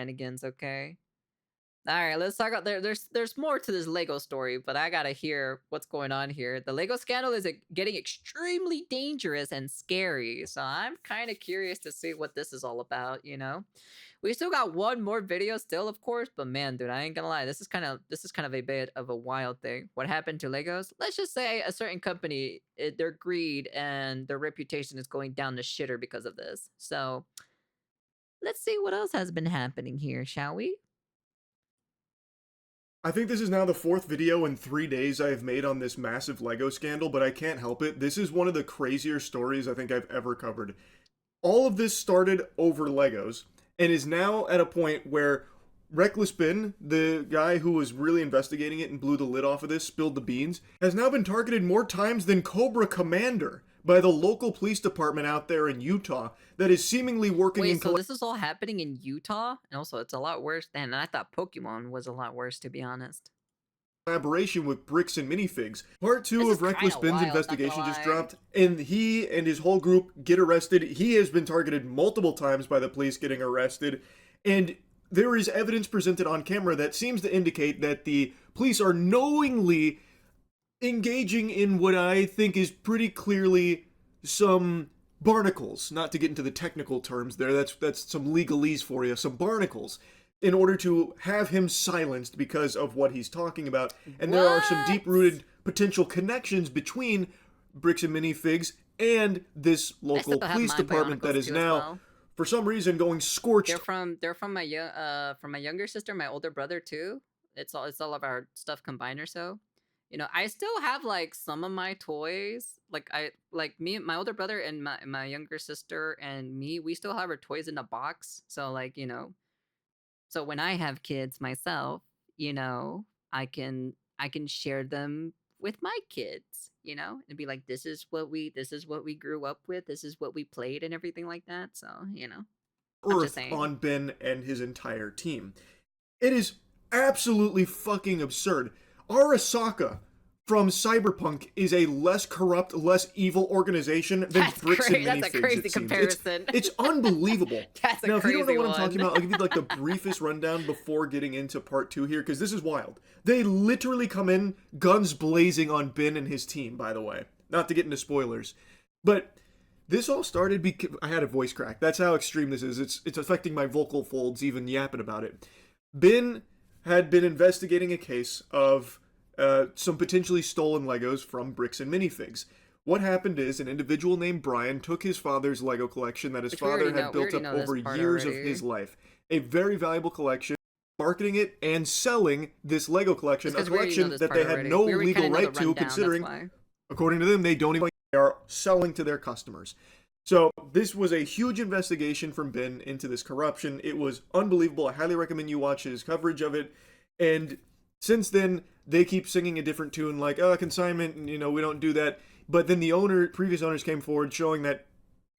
shenanigans, okay? All right, let's talk about there's more to this Lego story, but I gotta hear what's going on here. The Lego scandal is getting extremely dangerous and scary, so I'm kind of curious to see what this is all about. We still got one more video still, of course, but man, dude, I ain't gonna lie, this is kind of a bit of a wild thing. What happened to Legos? Let's just say a certain company, their greed and their reputation is going down the shitter because of this. So let's see what else has been happening here, shall we? I think this is now the 4th video in 3 days I have made on this massive Lego scandal, but I can't help it. This is one of the crazier stories I think I've ever covered. All of this started over Legos, and is now at a point where Reckless Bin, the guy who was really investigating it and blew the lid off of this, spilled the beans, has now been targeted more times than Cobra Commander by the local police department out there in Utah that is seemingly working in so this is all happening in Utah? And also, it's a lot worse than I thought Pokemon was a lot worse, to be honest. collaboration with Bricks and Minifigs. Part 2 of Reckless Bin's investigation just dropped, and he and his whole group get arrested. He has been targeted multiple times by the police getting arrested, and there is evidence presented on camera that seems to indicate that the police are knowingly engaging in what I think is pretty clearly some barnacles. Not to get into the technical terms there, that's some legalese for you, some barnacles, in order to have him silenced because of what he's talking about. And there are some deep-rooted potential connections between Bricks and Minifigs and this local police department that is now, for some reason, going scorched. They're from my younger sister, my older brother too. It's all of our stuff combined or so. I still have like some of my toys. Me, my older brother, and my younger sister and me, we still have our toys in a box. So so when I have kids myself, I can share them with my kids, and be like, this is what we grew up with, this is what we played and everything like that. So, I'm just saying. On Ben and his entire team. It is absolutely fucking absurd. Arasaka from Cyberpunk is a less corrupt, less evil organization than Bricks and Minifigs. That's a crazy comparison. It's unbelievable. That's a now, if you don't know what one. I'm talking about, I'll give you like the briefest rundown before getting into part 2 here, because this is wild. They literally come in guns blazing on Ben and his team, by the way. Not to get into spoilers. But this all started because I had a voice crack. That's how extreme this is. It's affecting my vocal folds even yapping about it. Ben had been investigating a case of some potentially stolen Legos from Bricks and Minifigs. What happened is an individual named Brian took his father's Lego collection that his father had built up over years of his life. A very valuable collection, marketing it and selling this Lego collection, a collection that they had no legal right to, considering, according to them, they don't even are selling to their customers. So this was a huge investigation from Ben into this corruption. It was unbelievable. I highly recommend you watch his coverage of it. And since then, they keep singing a different tune, like, consignment, we don't do that. But then the previous owners came forward showing that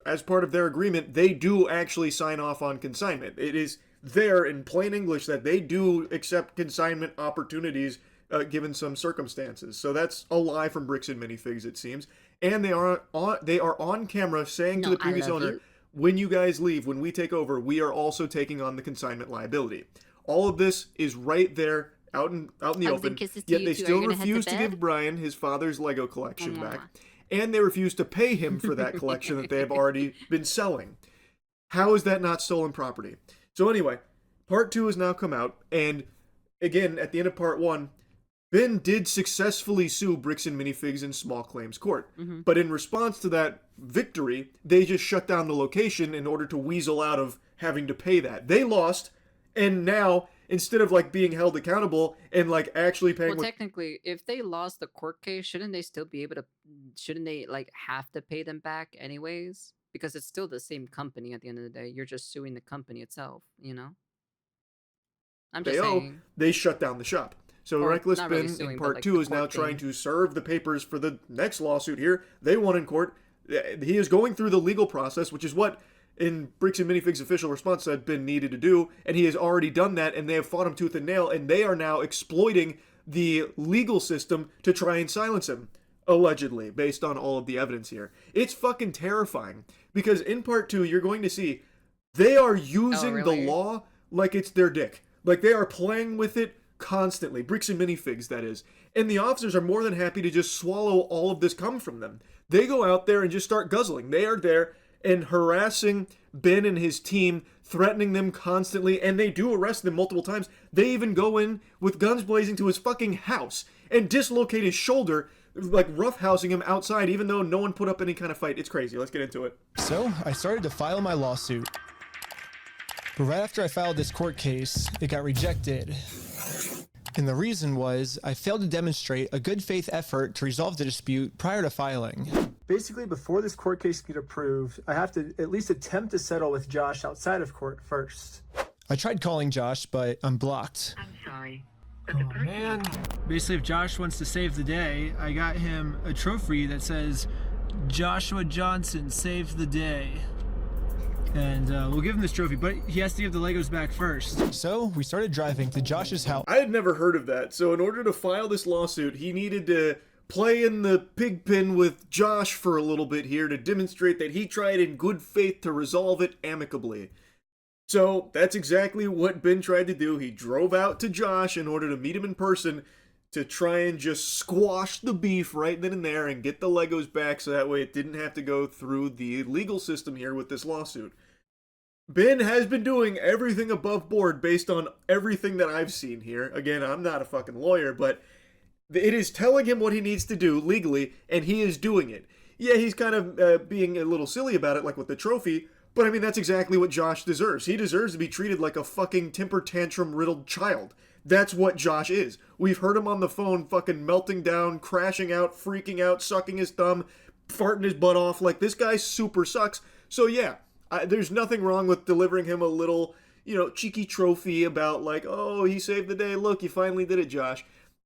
as part of their agreement, they do actually sign off on consignment. It is there in plain English that they do accept consignment opportunities given some circumstances. So that's a lie from Bricks and Minifigs, it seems. And they are on camera saying to the previous owner, when you guys leave, when we take over, we are also taking on the consignment liability. All of this is right there out in the open, yet they still refuse to give Brian his father's Lego collection back, and they refuse to pay him for that collection that they have already been selling. How is that not stolen property? So anyway, part 2 has now come out, and again, at the end of part 1, Ben did successfully sue Bricks and Minifigs in small claims court. But in response to that victory, they just shut down the location in order to weasel out of having to pay that. They lost, and now, instead of being held accountable and actually paying. Well, technically, if they lost the court case, shouldn't they still be able to? Shouldn't they have to pay them back anyways? Because it's still the same company at the end of the day. You're just suing the company itself. I'm just saying. They shut down the shop. So Reckless Bin in part 2 is now trying to serve the papers for the next lawsuit here. They won in court. He is going through the legal process, which is what, in Bricks and Minifigs' official response, had been needed to do, and he has already done that, and they have fought him tooth and nail, and they are now exploiting the legal system to try and silence him, allegedly, based on all of the evidence here. It's fucking terrifying, because in part 2, you're going to see they are using the law like it's their dick. Like they are playing with it constantly. Bricks and minifigs, that is. And the officers are more than happy to just swallow all of this cum from them. They go out there and just start guzzling. They are there and harassing Ben and his team, threatening them constantly, and they do arrest them multiple times. They even go in with guns blazing to his fucking house and dislocate his shoulder, like roughhousing him outside, even though no one put up any kind of fight. It's crazy. Let's get into it. So I started to file my lawsuit. But right after I filed this court case, it got rejected. And the reason was I failed to demonstrate a good faith effort to resolve the dispute prior to filing. Basically, before this court case can get approved, I have to at least attempt to settle with Josh outside of court first. I tried calling Josh, but I'm blocked. I'm sorry. Oh man. Basically, if Josh wants to save the day, I got him a trophy that says, Joshua Johnson saved the day. And we'll give him this trophy, but he has to give the Legos back first. So we started driving to Josh's house. I had never heard of that. So in order to file this lawsuit, he needed to play in the pig pen with Josh for a little bit here to demonstrate that he tried in good faith to resolve it amicably. So that's exactly what Ben tried to do. He drove out to Josh in order to meet him in person to try and just squash the beef right then and there and get the Legos back so that way it didn't have to go through the legal system here with this lawsuit. Ben has been doing everything above board based on everything that I've seen here. Again, I'm not a fucking lawyer, but it is telling him what he needs to do legally, and he is doing it. Yeah, he's kind of being a little silly about it, like with the trophy, but I mean, that's exactly what Josh deserves. He deserves to be treated like a fucking temper tantrum-riddled child. That's what Josh is. We've heard him on the phone fucking melting down, crashing out, freaking out, sucking his thumb, farting his butt off. Like, this guy super sucks. So yeah, there's nothing wrong with delivering him a little, cheeky trophy about like, oh, he saved the day. Look, you finally did it, Josh.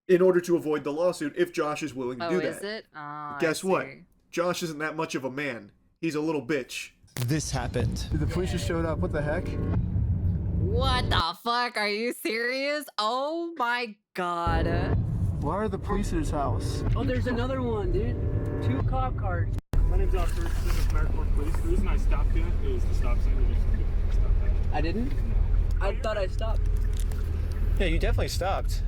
In order to avoid the lawsuit, if Josh is willing to do that. Oh, is it? Oh, Guess what? Josh isn't that much of a man. He's a little bitch. This happened. The police just showed up. What the heck? What the fuck? Are you serious? Oh my god. Why are the police at his house? Oh, there's another one, dude. 2 cop cars. My name's Officer Merrick Police. The reason I stopped you is the stop sign. You didn't stop that. I didn't? No. I thought I stopped. Yeah, you definitely stopped.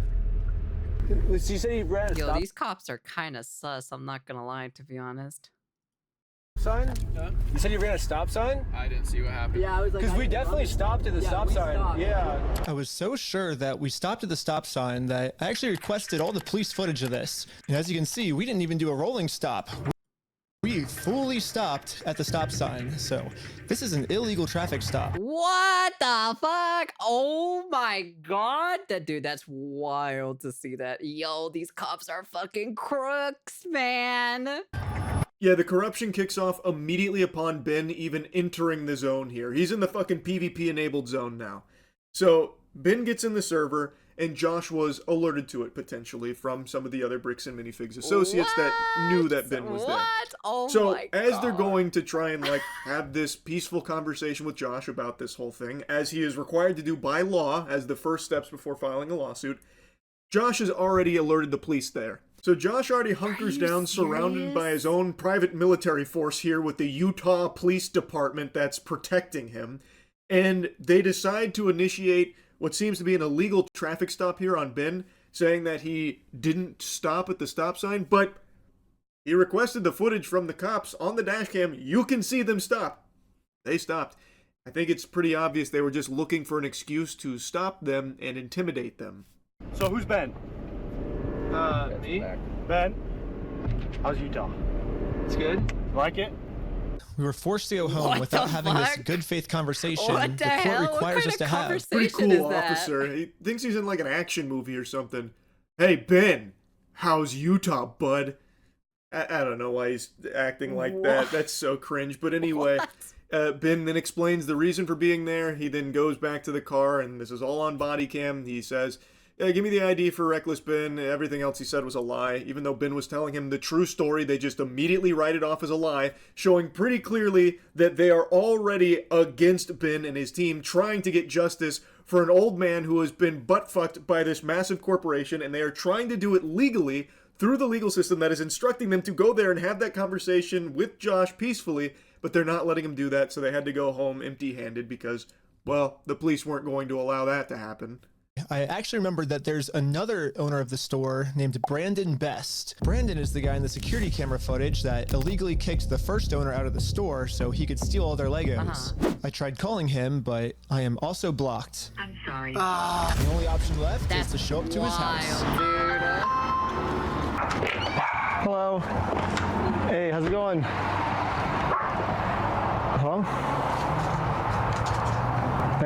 You said he ran a Yo, stop these cops are kind of sus, I'm not gonna lie, to be honest. sign? You said you ran a stop sign? I didn't see what happened. Yeah, I was like, Because we definitely stopped at the stop sign. stopped. Yeah. I was so sure that we stopped at the stop sign that I actually requested all the police footage of this. And as you can see, we didn't even do a rolling stop. We fully stopped at the stop sign. So this is an illegal traffic stop. What the fuck? Oh my god. Dude, that's wild to see that. Yo, these cops are fucking crooks, man. Yeah, the corruption kicks off immediately upon Ben even entering the zone here. He's in the fucking PvP enabled zone now. So Ben gets in the server, and Josh was alerted to it potentially from some of the other Bricks and Minifigs associates that knew that Ben was there. What? Oh So my as god. they're going to try and like have this peaceful conversation with Josh about this whole thing, as he is required to do by law as the first steps before filing a lawsuit, Josh has already alerted the police there. So Josh already hunkers down, surrounded by his own private military force here with the Utah Police Department that's protecting him. And they decide to initiate what seems to be an illegal traffic stop here on Ben, saying that he didn't stop at the stop sign, but he requested the footage from the cops on the dash cam. You can see them stop. They stopped. I think it's pretty obvious they were just looking for an excuse to stop them and intimidate them. So who's Ben? Me? Ben? How's Utah? It's good. Like it? We were forced to go home What without the having this fuck? good faith conversation What the the court hell? What requires kind us of to have. conversation Pretty is cool that? officer. He thinks he's in like an action movie or something. Hey, Ben, how's Utah, bud? I don't know why he's acting like that. What? That's so cringe. But anyway, Ben then explains the reason for being there. He then goes back to the car, and this is all on body cam. He says, give me the ID for Reckless Ben. Everything else he said was a lie. Even though Ben was telling him the true story, they just immediately write it off as a lie, showing pretty clearly that they are already against Ben and his team, trying to get justice for an old man who has been butt-fucked by this massive corporation, and they are trying to do it legally through the legal system that is instructing them to go there and have that conversation with Josh peacefully, but they're not letting him do that, so they had to go home empty-handed because Well, the police weren't going to allow that to happen. I actually remembered that there's another owner of the store named Brandon Best. Brandon is the guy in the security camera footage that illegally kicked the first owner out of the store so he could steal all their Legos. I tried calling him, but I am also blocked. I'm sorry. The only option left That's is to show up to his house. wild, dude. Hello. Hey, how's it going? Hello?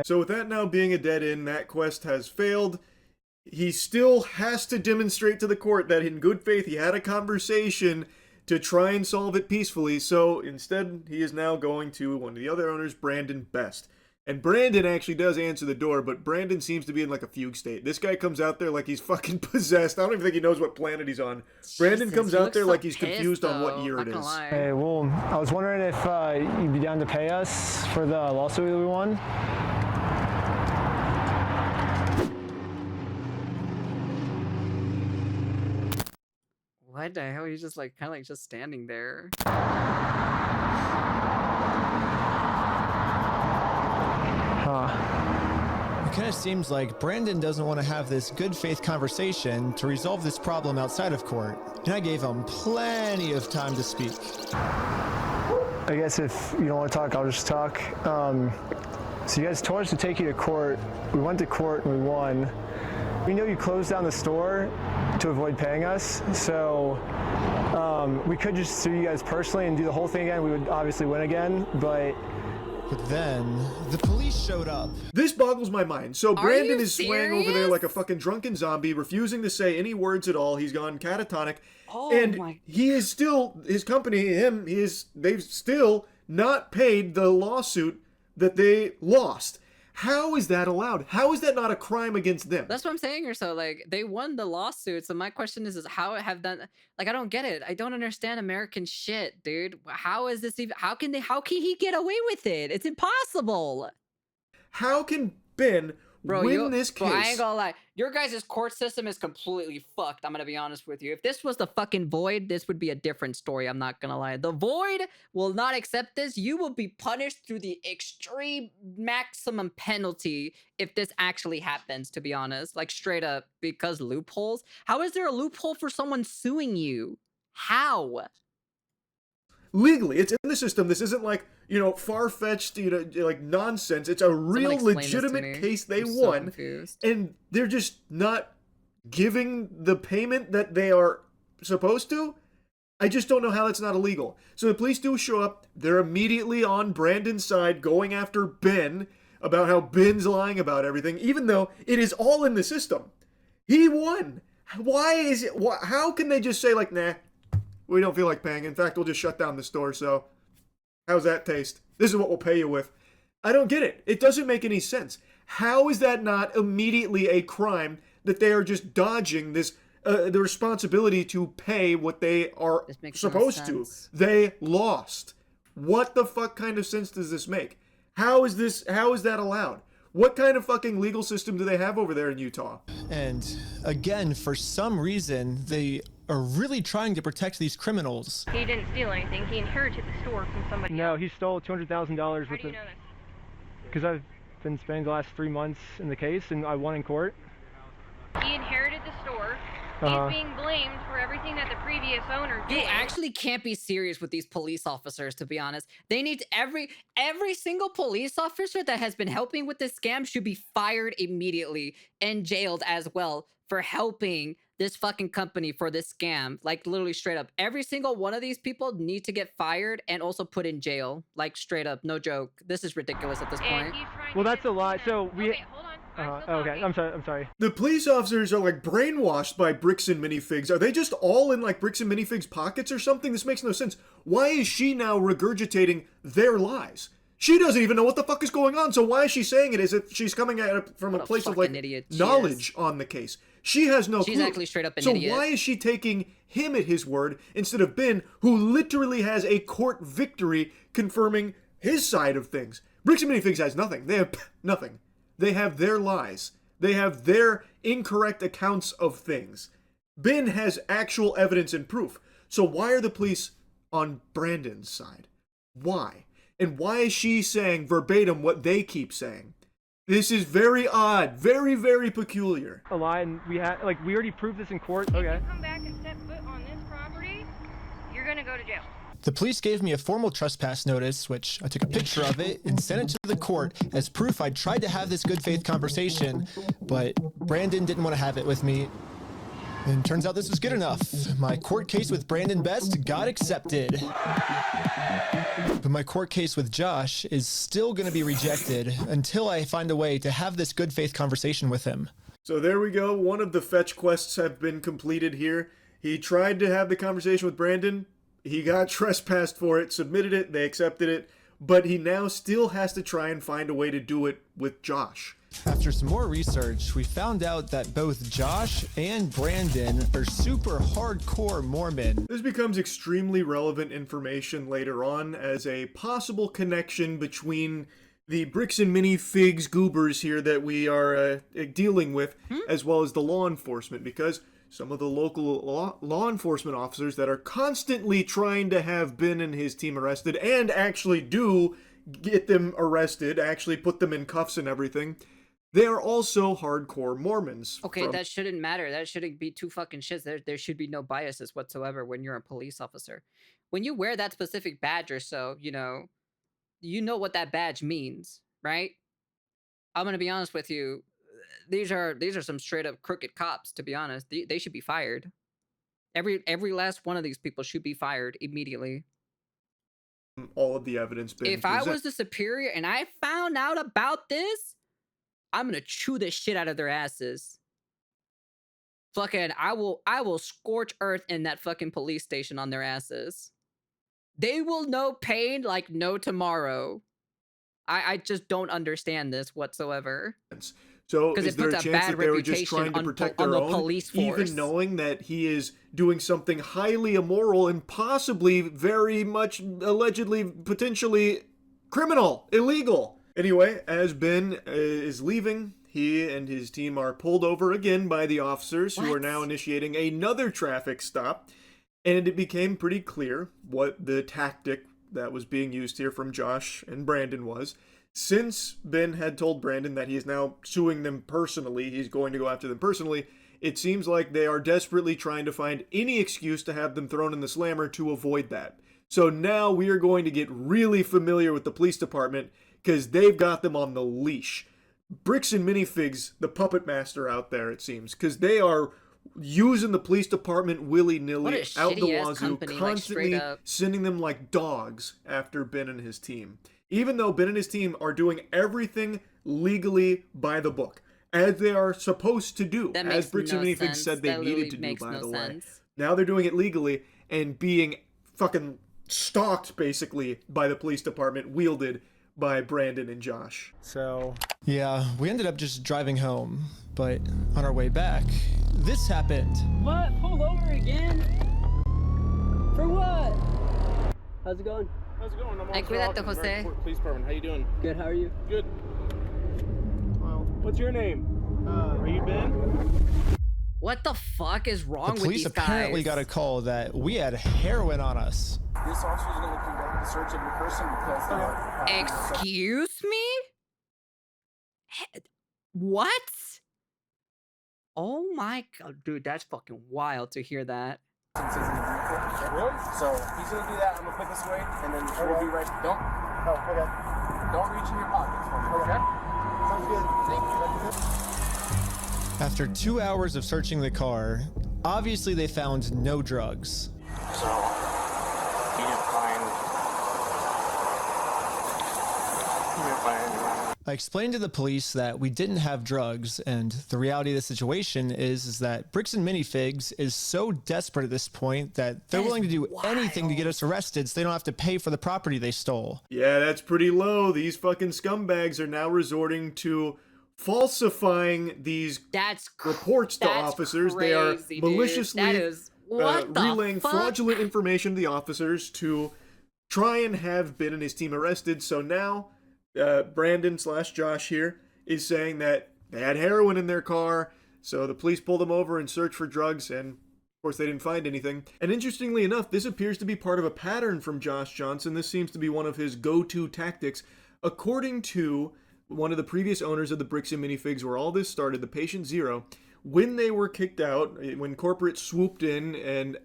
So with that now being a dead end, that quest has failed. He still has to demonstrate to the court that in good faith he had a conversation to try and solve it peacefully. So instead, he is now going to one of the other owners, Brandon Best. And Brandon actually does answer the door, but Brandon seems to be in like a fugue state. This guy comes out there like he's fucking possessed. I don't even think he knows what planet he's on. Brandon Jesus, comes he out looks there so like he's pissed, confused on what though, year not it gonna is. lie. Hey, well, I was wondering if you'd be down to pay us for the lawsuit that we won. What the hell? He's just like kind of like just standing there. Huh. It kind of seems like Brandon doesn't want to have this good faith conversation to resolve this problem outside of court. And I gave him plenty of time to speak. I guess if you don't want to talk, I'll just talk. So you guys told us to take you to court. We went to court and we won. We know you closed down the store to avoid paying us, so we could just sue you guys personally and do the whole thing again. We would obviously win again, but then the police showed up. This boggles my mind. So Brandon you is swaying over there serious? like a fucking drunken zombie, refusing to say any words at all. He's gone catatonic. Oh and my- he is still, his company, they've still not paid the lawsuit that they lost. How is that allowed? How is that not a crime against them? That's what I'm saying. Or so like they won the lawsuit. So my question is how have done? Like I don't get it. I don't understand American shit, dude. How is this even? How can he get away with it? It's impossible. How can Ben win this case? Bro, I ain't gonna lie. Your guys' court system is completely fucked. I'm gonna be honest with you. If this was the fucking Void, this would be a different story. I'm not gonna lie. The Void will not accept this. You will be punished through the extreme maximum penalty if this actually happens, to be honest. Like straight up, because loopholes. How is there a loophole for someone suing you? How? Legally, it's in the system. This isn't like, far-fetched, like nonsense. It's a real explain this to legitimate me. case they I'm so won. confused. And they're just not giving the payment that they are supposed to. I just don't know how that's not illegal. So the police do show up. They're immediately on Brandon's side, going after Ben about how Ben's lying about everything, even though it is all in the system. He won. Why is it? How can they just say like, nah, we don't feel like paying. In fact, we'll just shut down the store. So how's that taste? This is what we'll pay you with. I don't get it. It doesn't make any sense. How is that not immediately a crime that they are just dodging this, the responsibility to pay what they are This makes no supposed to? sense. They lost. What the fuck kind of sense does this make? How is that allowed? What kind of fucking legal system do they have over there in Utah? And again, for some reason, they are really trying to protect these criminals. He didn't steal anything. He inherited the store from somebody no, else. he stole $200,000 How worth do you of. know this? Because I've been spending the last 3 months in the case, and I won in court. He inherited the store. Uh-huh. He's being blamed for everything that the previous owner did. You actually can't be serious with these police officers, to be honest. They need every single police officer that has been helping with this scam should be fired immediately and jailed as well for helping this fucking company for this scam. Like literally straight up. Every single one of these people need to get fired and also put in jail. Like straight up, no joke. This is ridiculous at this And point. he's trying Well, to that's a lie. So we. Okay, hold on. I'm still Okay, talking. I'm sorry. The police officers are like brainwashed by bricks and minifigs. Are they just all in like bricks and minifigs pockets or something? This makes no sense. Why is she now regurgitating their lies? She doesn't even know what the fuck is going on. So why is she saying it as if she's coming at it from What a a place of fucking like idiot she knowledge on the case? She has no She's clue. actually straight up an so idiot. why is she taking him at his word instead of Ben, who literally has a court victory confirming his side of things? Bricks and minifigs has nothing. They have nothing. They have their lies. They have their incorrect accounts of things. Ben has actual evidence and proof. So why are the police on Brandon's side? Why? And why is she saying verbatim what they keep saying? This is very odd. Very, very peculiar. A line we had, like, we already proved this in court. If Okay. you come back and step foot on this property, you're gonna go to jail. The police gave me a formal trespass notice, which I took a picture of it and sent it to the court as proof I tried to have this good faith conversation, but Brandon didn't want to have it with me. And turns out this was good enough. My court case with Brandon Best got accepted. But my court case with Josh is still going to be rejected until I find a way to have this good faith conversation with him. So there we go. One of the fetch quests have been completed here. He tried to have the conversation with Brandon. He got trespassed for it, submitted it, they accepted it, but he now still has to try and find a way to do it with Josh. After some more research, we found out that both Josh and Brandon are super hardcore Mormon. This becomes extremely relevant information later on as a possible connection between the bricks and minifigs goobers here that we are dealing with, as well as the law enforcement, because some of the local law enforcement officers that are constantly trying to have Ben and his team arrested and actually do get them arrested, actually put them in cuffs and everything, they are also hardcore Mormons. Okay, that shouldn't matter. That shouldn't be two fucking shits. There should be no biases whatsoever when you're a police officer. When you wear that specific badge or so, you know what that badge means, right? I'm gonna be honest with you. These are some straight up crooked cops, to be honest. They should be fired. Every last one of these people should be fired immediately. All of the evidence been If I was the superior and I found out about this, I'm gonna chew the shit out of their asses. Fucking, I will scorch earth in that fucking police station on their asses. They will know pain like no tomorrow. I just don't understand this whatsoever. So Because is it there puts a a chance bad that they were just reputation trying to on protect the their own, police force. even knowing that he is doing something highly immoral and possibly very much allegedly, potentially criminal, illegal? Anyway, as Ben is leaving, he and his team are pulled over again by the officers who are now initiating another traffic stop. And it became pretty clear what the tactic that was being used here from Josh and Brandon was. Since Ben had told Brandon that he is now suing them personally, he's going to go after them personally, it seems like they are desperately trying to find any excuse to have them thrown in the slammer to avoid that. So now we are going to get really familiar with the police department because they've got them on the leash. Bricks and Minifigs, the puppet master out there, it seems, because they are using the police department willy-nilly out the wazoo, constantly sending them like dogs after Ben and his team. Even though Ben and his team are doing everything legally by the book, as they are supposed to do, as Bricks and Minifigs said they needed to do, by the way. Now they're doing it legally and being fucking stalked, basically, by the police department, wielded by Brandon and Josh. So, yeah, we ended up just driving home, but on our way back, this happened. What? Pulled over again? For what? How's it going? How's it going? I'm Ay, cuídate, Jose. Police Department. How you doing? Good, how are you? Good. Well, what's your name? Are you Ben? What the fuck is wrong The with police these guys? apparently got a call that we had heroin on us. This officer is going to conduct a search of your person because... Excuse me? What? Oh my god, dude, that's fucking wild to hear that. Really? So he's going to do that. I'm going to put this away, and then we'll be right... Don't reach in your pockets for me, okay? Sounds good. Thank you. After 2 hours of searching the car, obviously they found no drugs. So, he didn't find anything. I explained to the police that we didn't have drugs, and the reality of the situation is that Bricks and Minifigs is so desperate at this point that they're willing to do anything to get us arrested so they don't have to pay for the property they stole. Yeah, that's pretty low. These fucking scumbags are now resorting to falsifying these reports to officers. They are maliciously relaying fraudulent information to the officers to try and have Ben and his team arrested. So now Brandon / Josh here is saying that they had heroin in their car, so the police pulled them over and searched for drugs, and of course they didn't find anything. And interestingly enough, this appears to be part of a pattern from Josh Johnson. This seems to be one of his go-to tactics. According to one of the previous owners of the Bricks and Minifigs where all this started, the Patient Zero, when they were kicked out, when corporate swooped in and,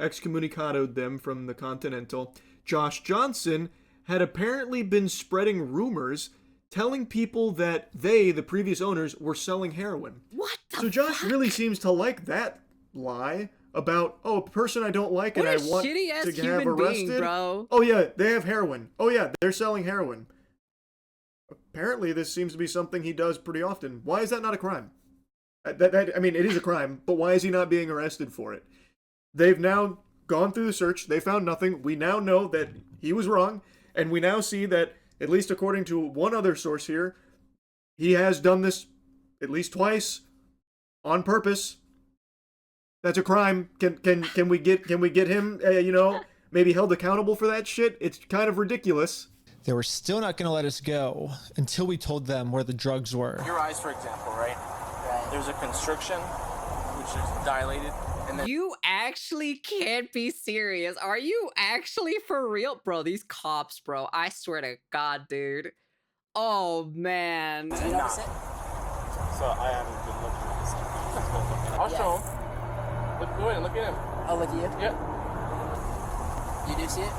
excommunicated them from the Continental, Josh Johnson had apparently been spreading rumors telling people that they, the previous owners, were selling heroin. What the So Josh fuck? really seems to like that lie about, a person I don't like What and a I want shitty-ass to have human arrested. being, bro. Oh yeah, they have heroin. Oh yeah, they're selling heroin. Apparently this seems to be something he does pretty often. Why is that not a crime? I mean, it is a crime, but why is he not being arrested for it? They've now gone through the search. They found nothing. We now know that he was wrong, and we now see that, at least according to one other source here, he has done this at least twice on purpose. That's a crime. Can we get him, maybe held accountable for that shit? It's kind of ridiculous. They were still not going to let us go until we told them where the drugs were. Your eyes, for example, right? There's a constriction, which is dilated, and then You actually can't be serious. Are you actually for real? Bro, these cops, bro. I swear to God, dude. Oh, man. Do you notice it? So I haven't been looking at this. I'll show him. Go ahead, look at him. Oh, look at you? Yeah. You do see it?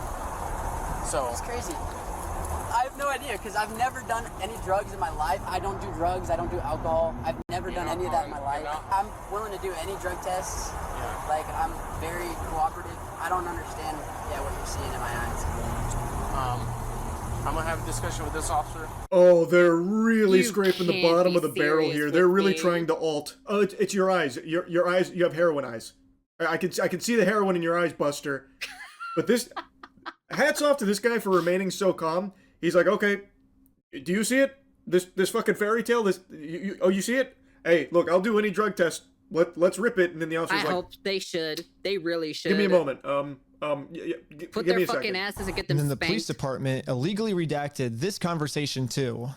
So It's crazy. I have no idea because I've never done any drugs in my life. I don't do drugs. I don't do alcohol. I've never done any of that in my life. I'm willing to do any drug tests. Yeah. Like, I'm very cooperative. I don't understand, what you're seeing in my eyes. I'm gonna have a discussion with this officer. Oh, they're really You scraping the can't bottom be of the barrel serious here. with They're really me. trying to alt. Oh, it's your eyes. Your eyes. You have heroin eyes. I can see the heroin in your eyes, Buster. But this, hats off to this guy for remaining so calm. He's like, okay, do you see it? This fucking fairy tale. You see it? Hey, look, I'll do any drug test. Let's rip it. And then the I officer's like, hope they should. They really should. give me a moment. Put give me their a fucking second. asses and get them And then the spanked. police department illegally redacted this conversation too.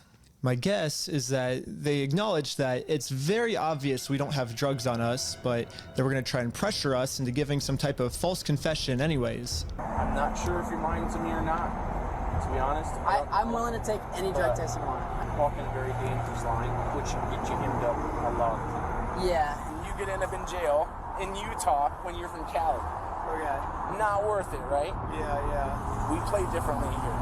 My guess is that they acknowledge that it's very obvious we don't have drugs on us, but they were going to try and pressure us into giving some type of false confession anyways. I'm not sure if you're lying to me or not. To be honest, I'm willing to take any drug test you want. I'm walking a very dangerous line, which can get you end up a lot. Yeah. And you could end up in jail in Utah when you're from Cali. Okay. Not worth it, right? Yeah. We play differently here.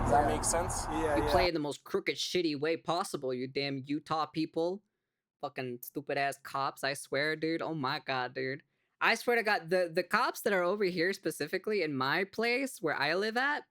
Does that make sense? Yeah. You play in the most crooked, shitty way possible, you damn Utah people. Fucking stupid ass cops, I swear, dude. Oh my God, dude. I swear to God, the cops that are over here specifically in my place where I live at,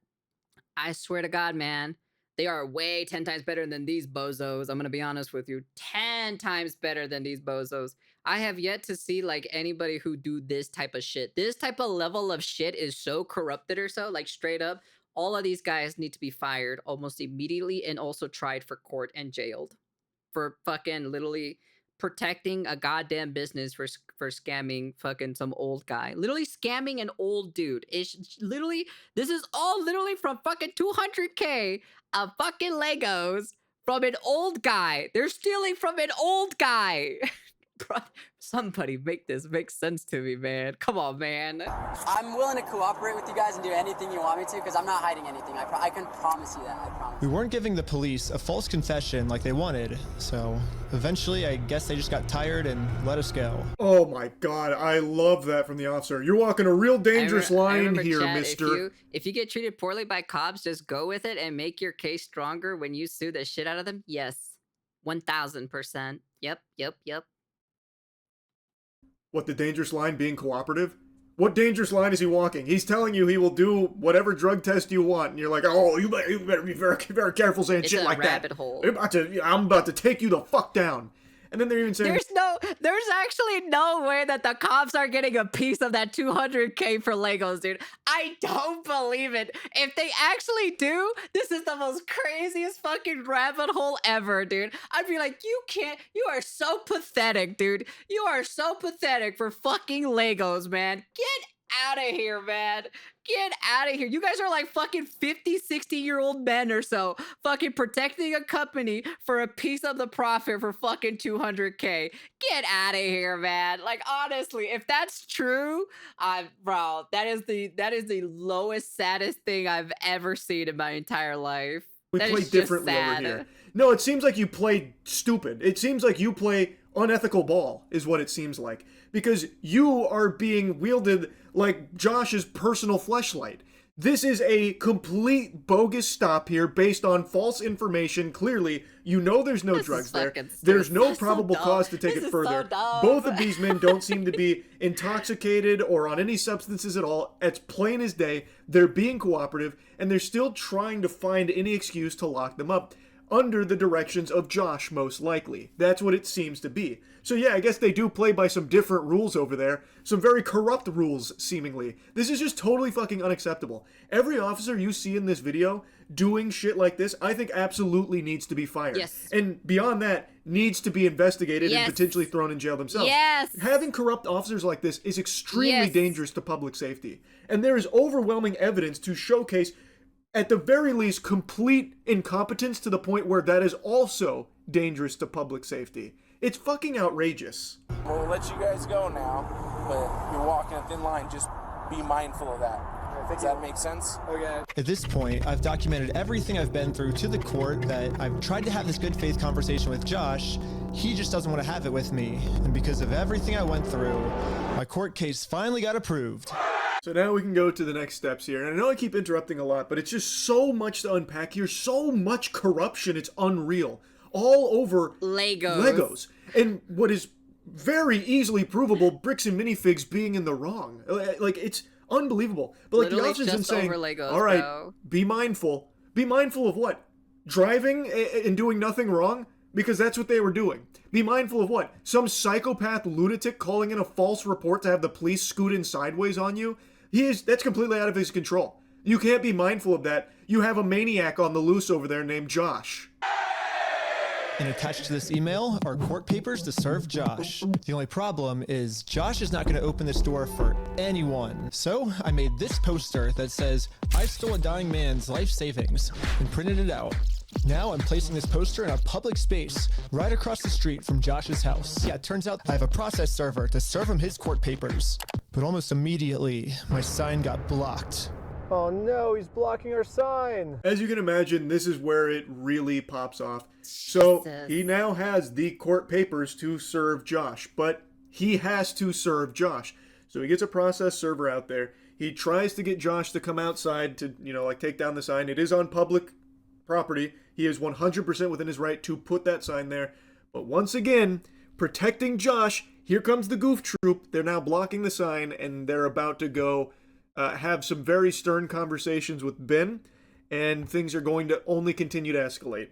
I swear to God, man, they are way 10 times better than these bozos. I'm gonna be honest with you. 10 times better than these bozos. I have yet to see like anybody who do this type of shit. This type of level of shit is so corrupted or so, like straight up. All of these guys need to be fired almost immediately and also tried for court and jailed for fucking literally protecting a goddamn business for scamming fucking some old guy. Literally scamming an old dude. It's literally, this is all literally from fucking 200K of fucking Legos from an old guy. They're stealing from an old guy. Bro, somebody make this make sense to me, man. Come on, man. I'm willing to cooperate with you guys and do anything you want me to because I'm not hiding anything. I can promise you that. I promise. We weren't giving the police a false confession like they wanted, so eventually I guess they just got tired and let us go. Oh my God, I love that from the officer. You're walking a real dangerous I line remember, here, Chad, mister. If you get treated poorly by cops, just go with it and make your case stronger when you sue the shit out of them. Yes. 1000%. Yep. What, the dangerous line being cooperative? What dangerous line is he walking? He's telling you he will do whatever drug test you want, and you're like, oh, you better be very, very careful saying It's shit a like that. rabbit hole. I'm about to take you the fuck down. And then they're even saying, There's actually no way that the cops are getting a piece of that 200K for Legos, dude. I don't believe it. If they actually do, this is the most craziest fucking rabbit hole ever, dude. I'd be like, you are so pathetic, dude. You are so pathetic for fucking Legos, man. Get out of here, man. Get out of here. You guys are like fucking 50, 60-year-old men or so, fucking protecting a company for a piece of the profit for fucking 200K. Get out of here, man. Like, honestly, if that's true, bro, that is the lowest, saddest thing I've ever seen in my entire life. we That play is just differently over sad. here. No, it seems like you play stupid. It seems like you play unethical ball, is what it seems like. Because you are being wielded like Josh's personal fleshlight. This is a complete bogus stop here based on false information. Clearly, you know there's no drugs there. There's no probable cause to take it further. Both of these men don't seem to be intoxicated or on any substances at all. It's plain as day. They're being cooperative, and they're still trying to find any excuse to lock them up. Under the directions of Josh, most likely. That's what it seems to be. So yeah, I guess they do play by some different rules over there. Some very corrupt rules, seemingly. This is just totally fucking unacceptable. Every officer you see in this video doing shit like this, I think absolutely needs to be fired. Yes. And beyond that, needs to be investigated Yes. and potentially thrown in jail themselves. Yes. Having corrupt officers like this is extremely Yes. dangerous to public safety. And there is overwhelming evidence to showcase, at the very least, complete incompetence to the point where that is also dangerous to public safety. It's fucking outrageous. We'll let you guys go now, but you're walking a thin line. Just be mindful of that. Does that make sense? Okay. At this point, I've documented everything I've been through to the court, that I've tried to have this good faith conversation with Josh. He just doesn't want to have it with me. And because of everything I went through, my court case finally got approved. So now we can go to the next steps here. And I know I keep interrupting a lot, but it's just so much to unpack here. So much corruption, it's unreal. All over Legos. And what is very easily provable, bricks and minifigs being in the wrong. Like, it's unbelievable. But like, Literally the officer's been just saying, over Legos, all right, bro. be mindful. Be mindful of what? Driving and doing nothing wrong? Because that's what they were doing. Be mindful of what? Some psychopath lunatic calling in a false report to have the police scoot in sideways on you? That's completely out of his control. You can't be mindful of that. You have a maniac on the loose over there named Josh. And attached to this email are court papers to serve Josh. The only problem is Josh is not going to open this door for anyone. So I made this poster that says, "I stole a dying man's life savings," and printed it out. Now I'm placing this poster in a public space right across the street from Josh's house. Yeah, it turns out I have a process server to serve him his court papers. But almost immediately, my sign got blocked. Oh no, he's blocking our sign. As you can imagine, this is where it really pops off. So Jesus. he now has the court papers to serve Josh, but he has to serve Josh. So he gets a process server out there. He tries to get Josh to come outside to, like take down the sign. It is on public property. He is 100% within his right to put that sign there. But once again, protecting Josh, here comes the goof troop. They're now blocking the sign, and they're about to go have some very stern conversations with Ben, and things are going to only continue to escalate.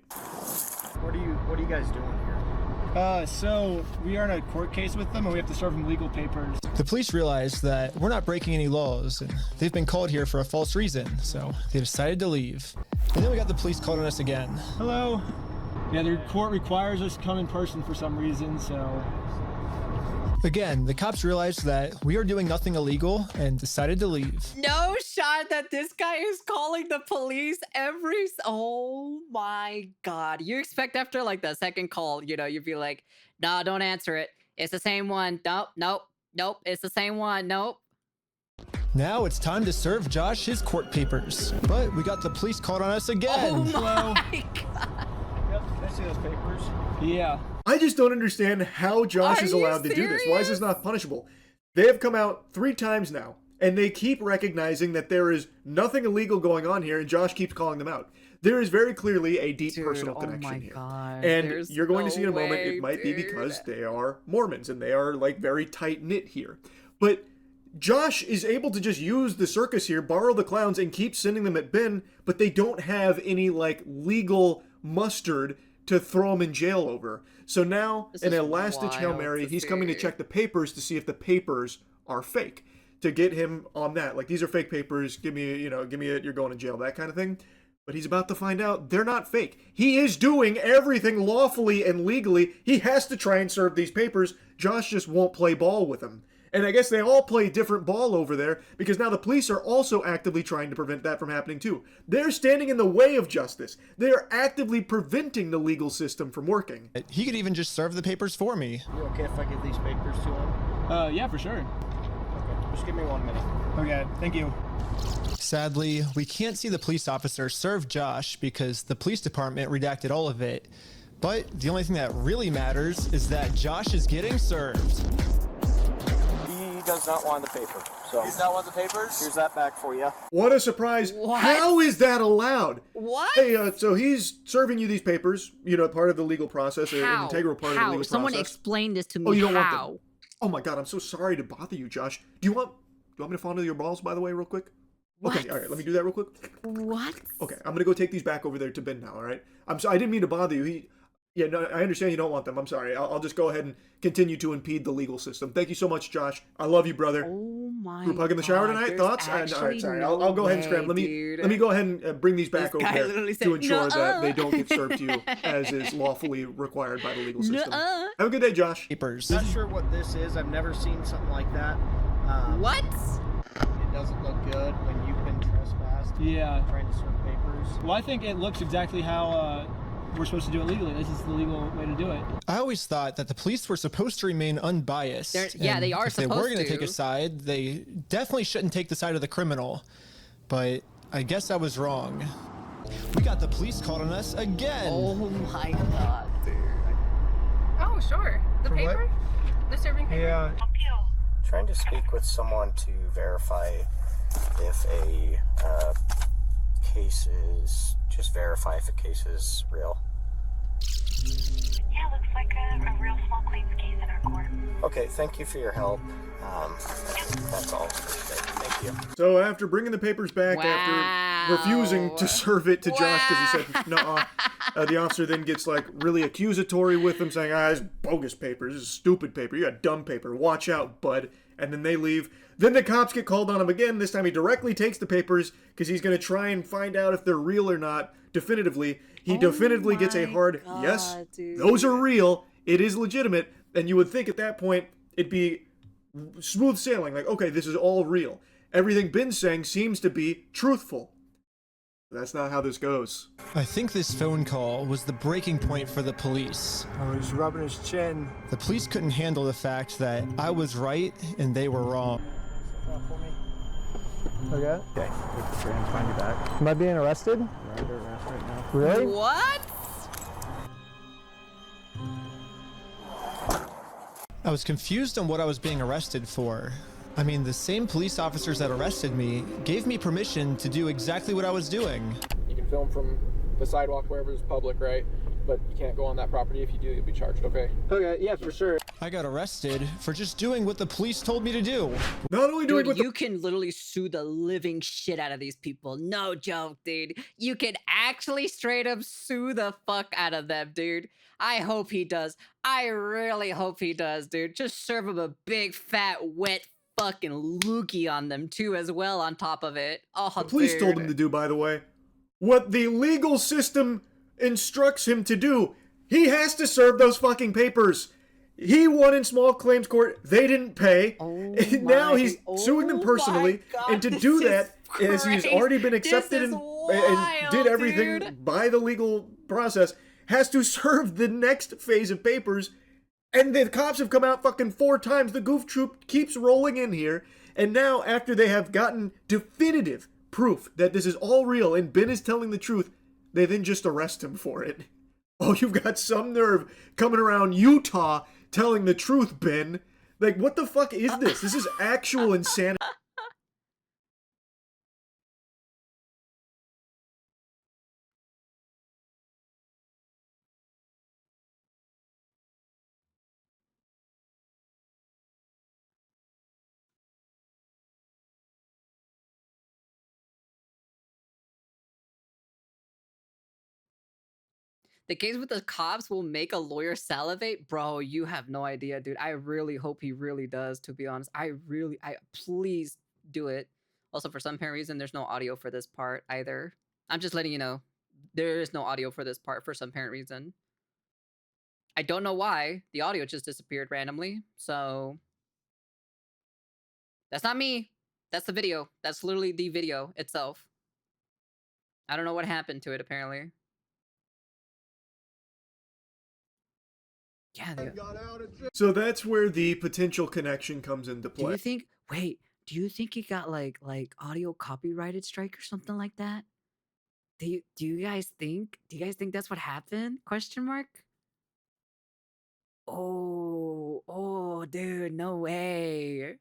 What are you guys doing here? So we are in a court case with them, and we have to serve them legal papers. The police realized that we're not breaking any laws, and they've been called here for a false reason, so they decided to leave. And then we got the police called on us again. Hello. Yeah, the court requires us to come in person for some reason, so... Again, the cops realized that we are doing nothing illegal and decided to leave. No shot that this guy is calling the police oh my god. You expect after like the second call, you'd be like, no, don't answer it. It's the same one. Nope. It's the same one. Nope. Now it's time to serve Josh his court papers. But we got the police called on us again. Oh Hello. my god. Yep, I see those papers. Yeah. I just don't understand how Josh Are is you allowed to do this. Why is this not punishable? They have come out 3 times now, and they keep recognizing that there is nothing illegal going on here, and Josh keeps calling them out. There is very clearly a deep personal connection here. God, and you're going to see in a moment, way, it might be dude. because they are Mormons, and they are like very tight-knit here. But Josh is able to just use the circus here, borrow the clowns, and keep sending them at Ben, but they don't have any like legal mustard to throw him in jail over. So now, in a last-ditch Hail Mary, he's coming to check the papers to see if the papers are fake, to get him on that. Like, these are fake papers, give me it, you're going to jail, that kind of thing. But he's about to find out they're not fake. He is doing everything lawfully and legally. He has to try and serve these papers. Josh just won't play ball with him. And I guess they all play different ball over there, because now the police are also actively trying to prevent that from happening too. They're standing in the way of justice. They are actively preventing the legal system from working. He could even just serve the papers for me. You okay if I give these papers to him? Yeah, for sure. Okay, just give me 1 minute. Okay, thank you. Sadly, we can't see the police officer serve Josh because the police department redacted all of it. But the only thing that really matters is that Josh is getting served. He does not want the paper. So He does not want the papers? here's that back for you. What a surprise. What? How is that allowed? What? Hey, so he's serving you these papers, part of the legal process, an How? integral part of the How? legal Someone process. explain this to me. Oh, you don't want How? them? Oh my god, I'm so sorry to bother you, Josh. Do you want me to fondle your balls, by the way, real quick? Okay, What? all right, let me do that real quick. What? Okay, I'm gonna go take these back over there to Ben now, all right? I'm sorry, I didn't mean to bother you. No, I understand you don't want them. I'm sorry. I'll just go ahead and continue to impede the legal system. Thank you so much, Josh. I love you, brother. Oh my Group hug in the shower God, tonight. there's Thoughts? All right, actually sorry. no I'll go ahead and way, scram. Let dude. me go ahead and bring these back This over guy there literally said, to ensure that "Nuh-uh." they don't get served to you as is lawfully required by the legal system. Nuh-uh. Have a good day, Josh. Papers. Not sure what this is. I've never seen something like that. What? It doesn't look good when you've been trespassed. Yeah. Trying to serve papers. Well, I think it looks exactly how we're supposed to do it legally. This is the legal way to do it. I always thought that the police were supposed to remain unbiased. Yeah, and they are if they were supposed going to. take a side, they definitely shouldn't take the side of the criminal. But I guess I was wrong. We got the police called on us again. Oh my God, dude. Oh, sure. The For what? paper? The serving paper? Yeah. Trying to speak with someone to verify if a case is, just verify if a case is real. Yeah, looks like a real small claims case in our court. Okay, thank you for your help. That's all for today. Thank you. So after bringing the papers back, after Wow. refusing to serve it to Josh because he said no, the officer then gets like really accusatory with him, saying, "This is bogus paper. This is stupid paper. You got dumb paper. Watch out, bud." And then they leave. Then the cops get called on him again. This time he directly takes the papers because he's going to try and find out if they're real or not definitively. He definitively gets a hard yes. Dude. Those are real. It is legitimate. And you would think at that point it'd be smooth sailing. Like, okay, this is all real. Everything Ben's saying seems to be truthful. That's not how this goes. I think this phone call was the breaking point for the police. Oh, he's rubbing his chin. The police couldn't handle the fact that I was right and they were wrong. Okay. Okay. Take the find you back. Am I being arrested? You're under arrest right now. Really? What? I was confused on what I was being arrested for. I mean, the same police officers that arrested me gave me permission to do exactly what I was doing. You can film from the sidewalk wherever is public, right? But you can't go on that property. If you do, you'll be charged, okay? Okay, yeah, for sure. I got arrested for just doing what the police told me to do. Not only doing Dude, what you can literally sue the living shit out of these people. No joke, dude. You can actually straight up sue the fuck out of them, dude. I hope he does. I really hope he does, dude. Just serve him a big, fat, wet fucking loogie on them, too, as well, on top of it. Oh, the police told him to do, by the way. What the legal system instructs him to do. He has to serve those fucking papers. He won in small claims court. They didn't pay. And now he's suing them personally. And to do that, as he's already been accepted and did everything by the legal process, has to serve the next phase of papers. And the cops have come out fucking 4 times. The goof troop keeps rolling in here. And now, after they have gotten definitive proof that this is all real and Ben is telling the truth, they then just arrest him for it. Oh, you've got some nerve coming around Utah telling the truth, Ben. Like, what the fuck is this? This is actual insanity. The case with the cops will make a lawyer salivate? Bro, you have no idea, dude. I really hope he really does, to be honest. Please do it. Also, for some apparent reason, there's no audio for this part either. I'm just letting you know. There is no audio for this part for some apparent reason. I don't know why. The audio just disappeared randomly, so... That's not me. That's the video. That's literally the video itself. I don't know what happened to it, apparently. Yeah, So that's where the potential connection comes into play. Do do you think he got like audio copyrighted strike or something like that? Do you guys think that's what happened? Question mark. Oh, dude, no way.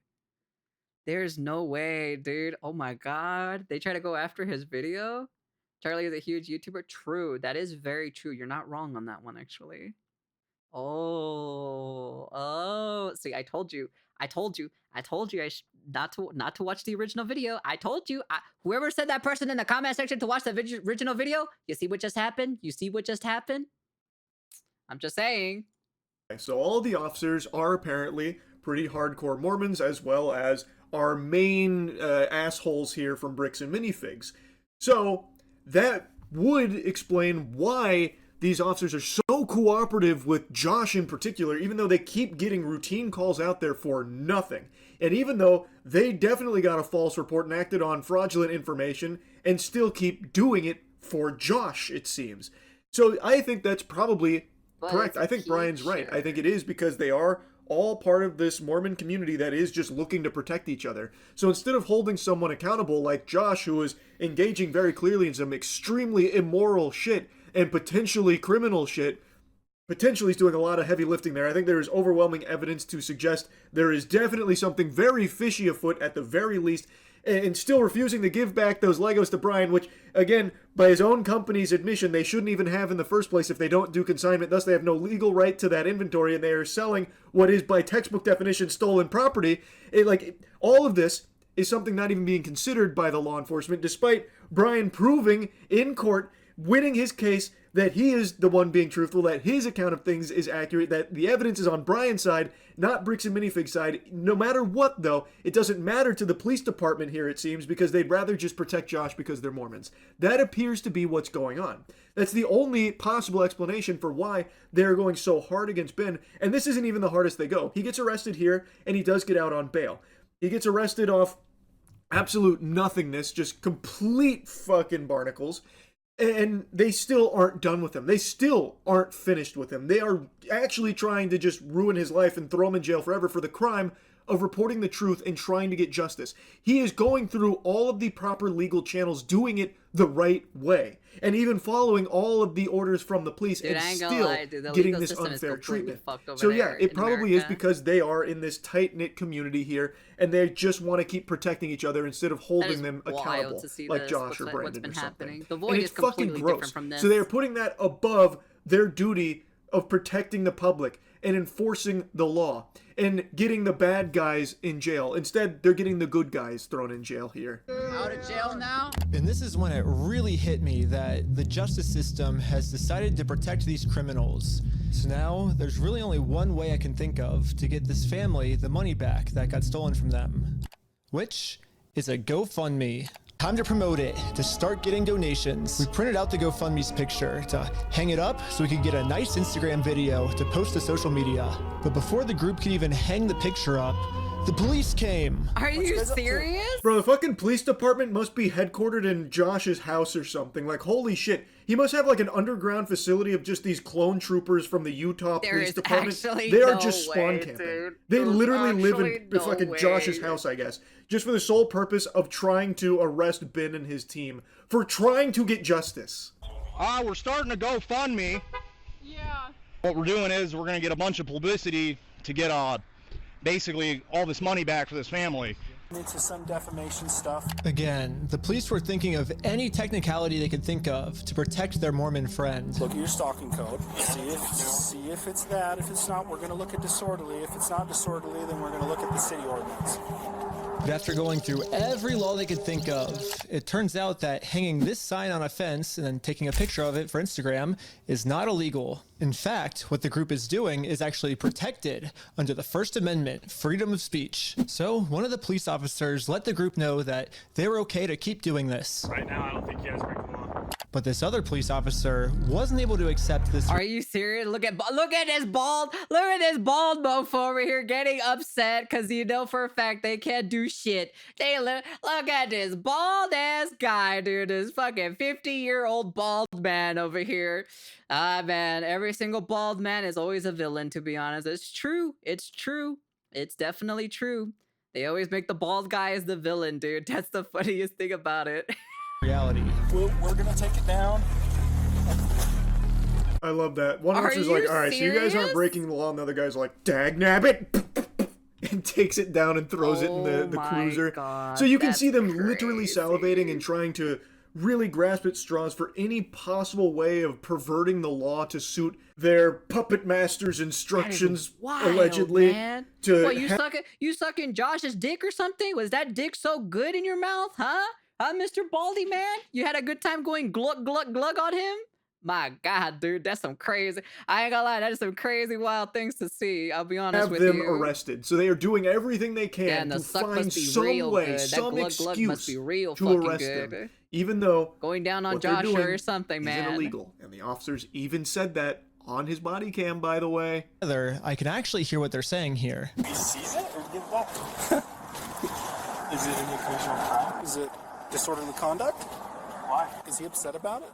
There's no way, dude. Oh my god. They try to go after his video? Charlie is a huge YouTuber. True. That is very true. You're not wrong on that one, actually. Oh. See, I told you. I told you. Not to watch the original video. I told you. Whoever said that person in the comment section to watch the original video, you see what just happened? You see what just happened? I'm just saying. So all the officers are apparently pretty hardcore Mormons, as well as our main assholes here from Bricks and Minifigs. So that would explain why these officers are so cooperative with Josh in particular, even though they keep getting routine calls out there for nothing. And even though they definitely got a false report and acted on fraudulent information and still keep doing it for Josh, it seems. So I think that's probably correct. I think Brian's right. I think it is because they are all part of this Mormon community that is just looking to protect each other. So instead of holding someone accountable like Josh, who is engaging very clearly in some extremely immoral shit and potentially criminal shit, potentially he's doing a lot of heavy lifting there. I think there is overwhelming evidence to suggest there is definitely something very fishy afoot at the very least, and still refusing to give back those Legos to Brian, which, again, by his own company's admission, they shouldn't even have in the first place if they don't do consignment. Thus, they have no legal right to that inventory, and they are selling what is, by textbook definition, stolen property. All of this is something not even being considered by the law enforcement, despite Brian proving in court, winning his case, that he is the one being truthful, that his account of things is accurate, that the evidence is on Brian's side, not Bricks and Minifig's side. No matter what, though, it doesn't matter to the police department here, it seems, because they'd rather just protect Josh because they're Mormons. That appears to be what's going on. That's the only possible explanation for why they're going so hard against Ben, and this isn't even the hardest they go. He gets arrested here, and he does get out on bail. He gets arrested off absolute nothingness, just complete fucking barnacles. And they still aren't done with him. They still aren't finished with him. They are actually trying to just ruin his life and throw him in jail forever for the crime of reporting the truth and trying to get justice. He is going through all of the proper legal channels, doing it the right way, and even following all of the orders from the police, and still getting this unfair treatment. So yeah, it probably is because they are in this tight-knit community here, and they just want to keep protecting each other instead of holding them accountable, like Josh or Brandon or something. The Void and it's fucking gross. So they are putting that above their duty of protecting the public and enforcing the law and getting the bad guys in jail. Instead, they're getting the good guys thrown in jail here. Out of jail now? And this is when it really hit me that the justice system has decided to protect these criminals. So now there's really only one way I can think of to get this family the money back that got stolen from them, which is a GoFundMe. Time to promote it, to start getting donations. We printed out the GoFundMe's picture to hang it up so we could get a nice Instagram video to post to social media. But before the group could even hang the picture up, the police came. Are you serious? Bro, the fucking police department must be headquartered in Josh's house or something. Like, holy shit. He must have like an underground facility of just these clone troopers from the Utah Police Department. They are just spawn camping. Dude. They literally live in no fucking way. Josh's house, I guess. Just for the sole purpose of trying to arrest Ben and his team for trying to get justice. We're starting to GoFundMe. Yeah. What we're doing is we're going to get a bunch of publicity to get basically all this money back for this family. Into some defamation stuff. Again, the police were thinking of any technicality they could think of to protect their Mormon friend. Look at your stalking code. See if it's that. If it's not, we're going to look at disorderly. If it's not disorderly, then we're going to look at the city ordinance. But after going through every law they could think of, it turns out that hanging this sign on a fence and then taking a picture of it for Instagram is not illegal. In fact, what the group is doing is actually protected under the First Amendment, freedom of speech. So one of the police officers let the group know that they were okay to keep doing this. Right now, I don't think you guys break the law. But this other police officer wasn't able to accept this. Are you serious? Look at this bald mofo over here getting upset because you know for a fact they can't do shit. Look at this bald ass guy, dude. This fucking 50-year-old bald man over here. Man, every single bald man is always a villain, to be honest. It's true. It's true. It's definitely true. They always make the bald guy as the villain, dude. That's the funniest thing about it. Reality. We're gonna take it down. I love that. One Are officer's you like, all right, so you guys aren't serious? breaking the law, and the other guy's like, dag-nabbit, and takes it down and throws it in the my cruiser. God, So you can that's see them literally crazy. salivating and trying to really grasp at straws for any possible way of perverting the law to suit their puppet master's instructions, Wild, allegedly. man. To What, you sucking Josh's dick or something? Was that dick so good in your mouth, huh? Huh, Mr. Baldy man? You had a good time going glug glug glug on him? My God, dude, that's some crazy. I ain't gonna lie, that is some crazy wild things to see. I'll be honest have with them you. arrested. So they are doing everything they can Yeah, and the to suck find must be some real way, good. That some glug glug excuse must be real to fucking arrest good. them, even though Going down on what they're Joshua doing or something, man. isn't illegal. And the officers even said that on his body cam, by the way. I can actually hear what they're saying here. He sees it or give it back. Is it an occasional crime? Is it disorderly conduct? Why? Is he upset about it?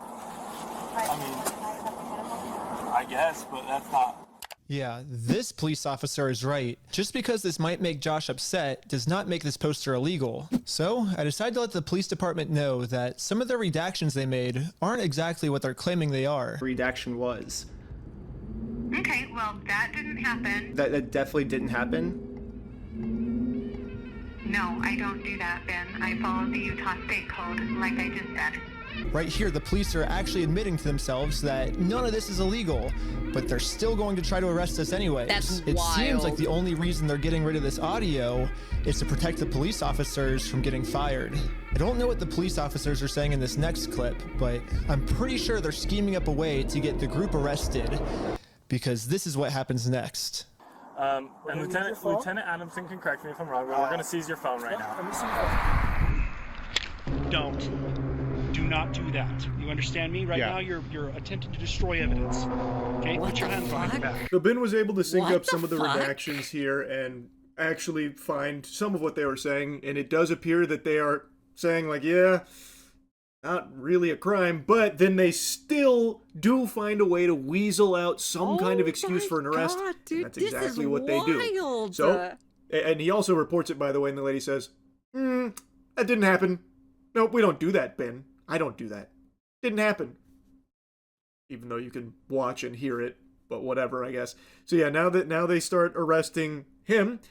I mean, I guess, but that's not. Yeah, this police officer is right. Just because this might make Josh upset does not make this poster illegal. So I decided to let the police department know that some of the redactions they made aren't exactly what they're claiming they are. Redaction was. Okay, well, that didn't happen. That definitely didn't happen. No, I don't do that, Ben. I follow the Utah State Code, like I just said. Right here, the police are actually admitting to themselves that none of this is illegal, but they're still going to try to arrest us anyways. That's It seems like wild. the only reason they're getting rid of this audio is to protect the police officers from getting fired. I don't know what the police officers are saying in this next clip, but I'm pretty sure they're scheming up a way to get the group arrested, because this is what happens next. And Lieutenant Adamson can correct me if I'm wrong, but we're going to seize your phone right now. Do not do that. You understand me? Right now, you're attempting to destroy evidence. Okay, put your hands behind your back. So Ben was able to sync What up the some of the fuck? redactions here and actually find some of what they were saying, and it does appear that they are saying, like, yeah, not really a crime, but then they still do find a way to weasel out some kind of excuse for an arrest. God, dude, and that's this exactly is what they do. wild. So, and he also reports it, by the way, and the lady says, that didn't happen. Nope, we don't do that, Ben. I don't do that. Didn't happen. Even though you can watch and hear it, but whatever, I guess. So yeah, now they start arresting him,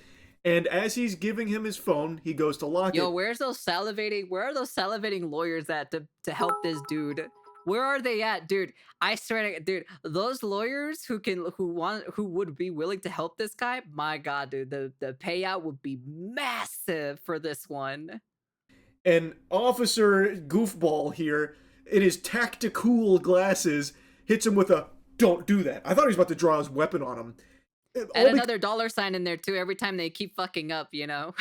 and as he's giving him his phone, he goes to lock Yo, it. where are those salivating lawyers at to help this dude? Where are they at, dude? I swear to dude, those lawyers who would be willing to help this guy, my God, dude, the payout would be massive for this one. And Officer Goofball here, in his tactical glasses, hits him with a "don't do that." I thought he was about to draw his weapon on him. And another dollar sign in there too every time they keep fucking up, you know?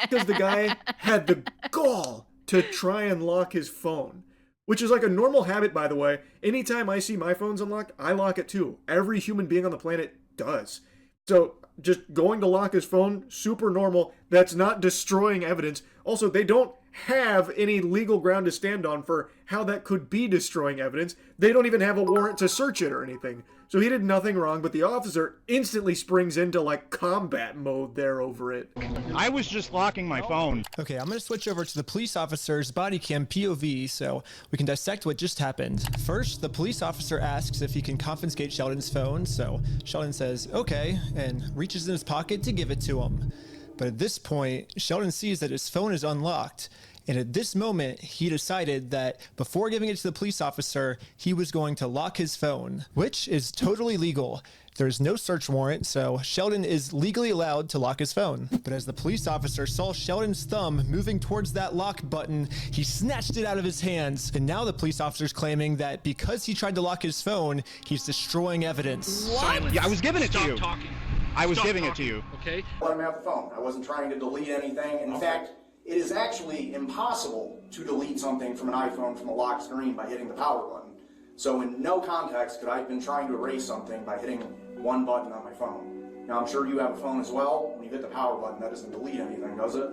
Because the guy had the gall to try and lock his phone, which is like a normal habit, by the way. Anytime I see my phone's unlocked, I lock it too. Every human being on the planet does. So just going to lock his phone, super normal. That's not destroying evidence. Also, they don't have any legal ground to stand on for how that could be destroying evidence. They don't even have a warrant to search it or anything. So he did nothing wrong, but the officer instantly springs into like combat mode there over it. I was just locking my phone. Okay, I'm gonna switch over to the police officer's body cam POV so we can dissect what just happened. First, the police officer asks if he can confiscate Sheldon's phone, so Sheldon says, okay, and reaches in his pocket to give it to him. But at this point, Sheldon sees that his phone is unlocked, and at this moment, he decided that before giving it to the police officer, he was going to lock his phone, which is totally legal. There's no search warrant, so Sheldon is legally allowed to lock his phone. But as the police officer saw Sheldon's thumb moving towards that lock button, he snatched it out of his hands. And now the police officer's claiming that because he tried to lock his phone, he's destroying evidence. Silence. Yeah, I was giving it to Stop you. Talking. I was Stop giving it talking, to you. Okay? Let him have the phone. I wasn't trying to delete anything. In fact, it is actually impossible to delete something from an iPhone from a lock screen by hitting the power button. So in no context could I have been trying to erase something by hitting one button on my phone. Now I'm sure you have a phone as well. When you hit the power button, that doesn't delete anything, does it?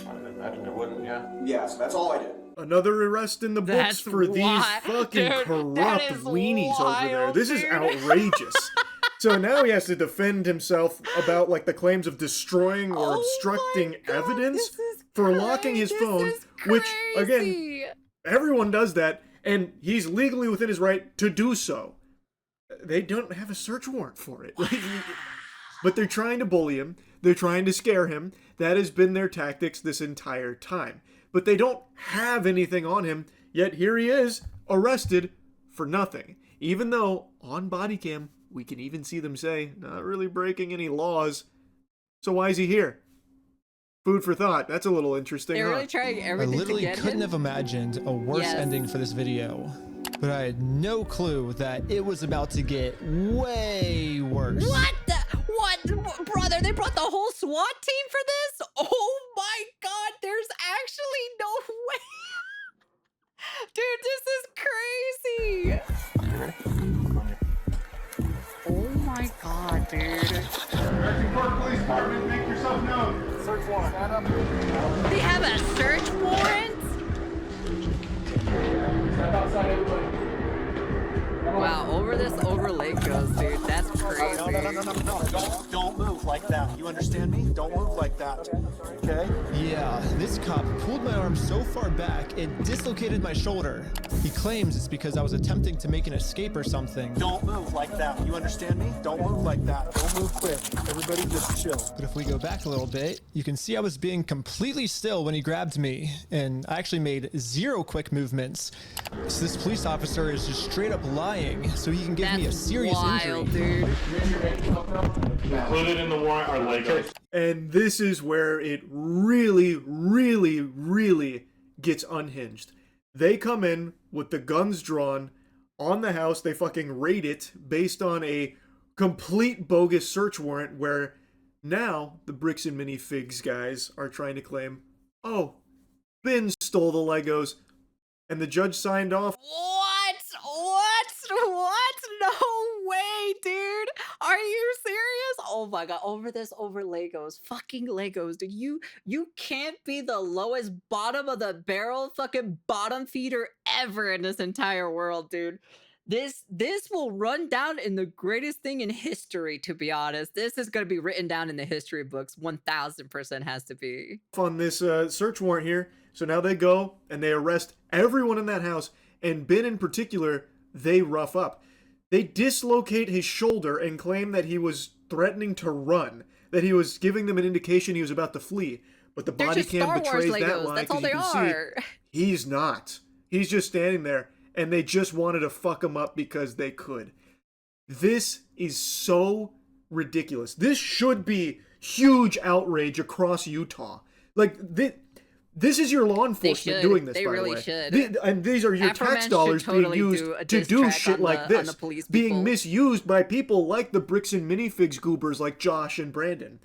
I imagine it wouldn't, yeah. Yeah, so that's all I did. Another arrest in the books That's for these wild. fucking Dude, corrupt that is weenies over there. wild, This is dude. outrageous. So now he has to defend himself about like the claims of destroying or obstructing evidence for locking his phone, which again, everyone does that, and he's legally within his right to do so. They don't have a search warrant for it. But they're trying to bully him. They're trying to scare him. That has been their tactics this entire time. But they don't have anything on him, yet here he is, arrested for nothing. Even though, on body cam, we can even see them say, not really breaking any laws. So why is he here? Food for thought. That's a little interesting. They're really trying everything I literally to get couldn't him. have imagined a worse ending for this video. But I had no clue that it was about to get way worse. What the? What? Brother, they brought the whole SWAT team for this? Oh my god, there's actually no way. Dude, this is crazy. Oh my god, dude. American Park Police Department, make yourself known. Search warrant. Stand up. They have a search warrant? Step outside, everybody. Wow, over Lake goes, dude. That's crazy. No. Don't move like that. You understand me? Don't move like that. Okay? Yeah, this cop pulled my arm so far back, it dislocated my shoulder. He claims it's because I was attempting to make an escape or something. Don't move like that. You understand me? Don't move like that. Don't move quick. Everybody just chill. But if we go back a little bit, you can see I was being completely still when he grabbed me, and I actually made 0 quick movements. So this police officer is just straight up lying so he can give me a serious injury. Dude. Included in the warrant are Legos. And this is where it really, really, really gets unhinged. They come in with the guns drawn on the house. They fucking raid it based on a complete bogus search warrant where now the Bricks and Minifigs guys are trying to claim, oh, Ben stole the Legos. And the judge signed off. What? No way, dude. Are you serious? Oh my god, over Legos. Fucking Legos, dude. You can't be the lowest bottom of the barrel fucking bottom feeder ever in this entire world, dude. This will run down in the greatest thing in history, to be honest. This is going to be written down in the history books. 1000% has to be. On this search warrant here. So now they go and they arrest everyone in that house. And Ben in particular, they rough up. They dislocate his shoulder and claim that he was threatening to run. That he was giving them an indication he was about to flee. But the body cam betrays that lie because you can see he's not. He's just standing there. And they just wanted to fuck him up because they could. This is so ridiculous. This should be huge outrage across Utah. Like, this is your law enforcement doing this, by the way. They really should. And these are your tax dollars being used to do shit like this. Being misused by people like the Bricks and Minifigs goobers like Josh and Brandon.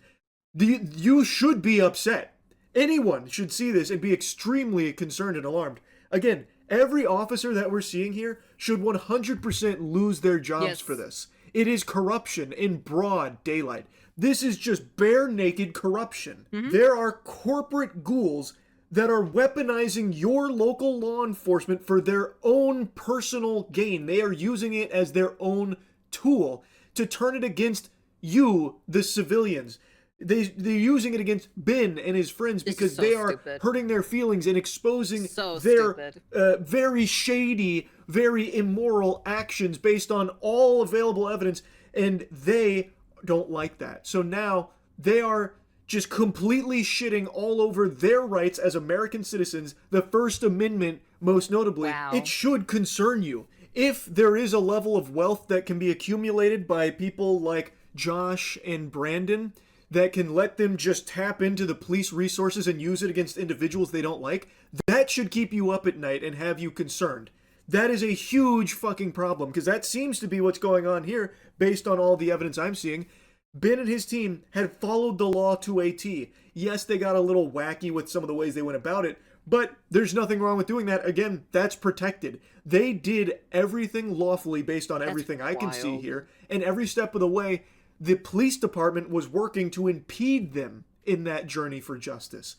You should be upset. Anyone should see this and be extremely concerned and alarmed. Again, every officer that we're seeing here should 100% lose their jobs for this. It is corruption in broad daylight. This is just bare naked corruption. There are corporate ghouls that are weaponizing your local law enforcement for their own personal gain. They are using it as their own tool to turn it against you, the civilians. They're using it against Ben and his friends because they are hurting their feelings and exposing their very shady, very immoral actions based on all available evidence, and they don't like that. So now they are just completely shitting all over their rights as American citizens, the First Amendment most notably. It should concern you. If there is a level of wealth that can be accumulated by people like Josh and Brandon, that can let them just tap into the police resources and use it against individuals they don't like, that should keep you up at night and have you concerned. That is a huge fucking problem, because that seems to be what's going on here, based on all the evidence I'm seeing. Ben and his team had followed the law to a T. Yes, they got a little wacky with some of the ways they went about it, but there's nothing wrong with doing that. Again, that's protected. They did everything lawfully based on everything I can see here, and every step of the way, the police department was working to impede them in that journey for justice.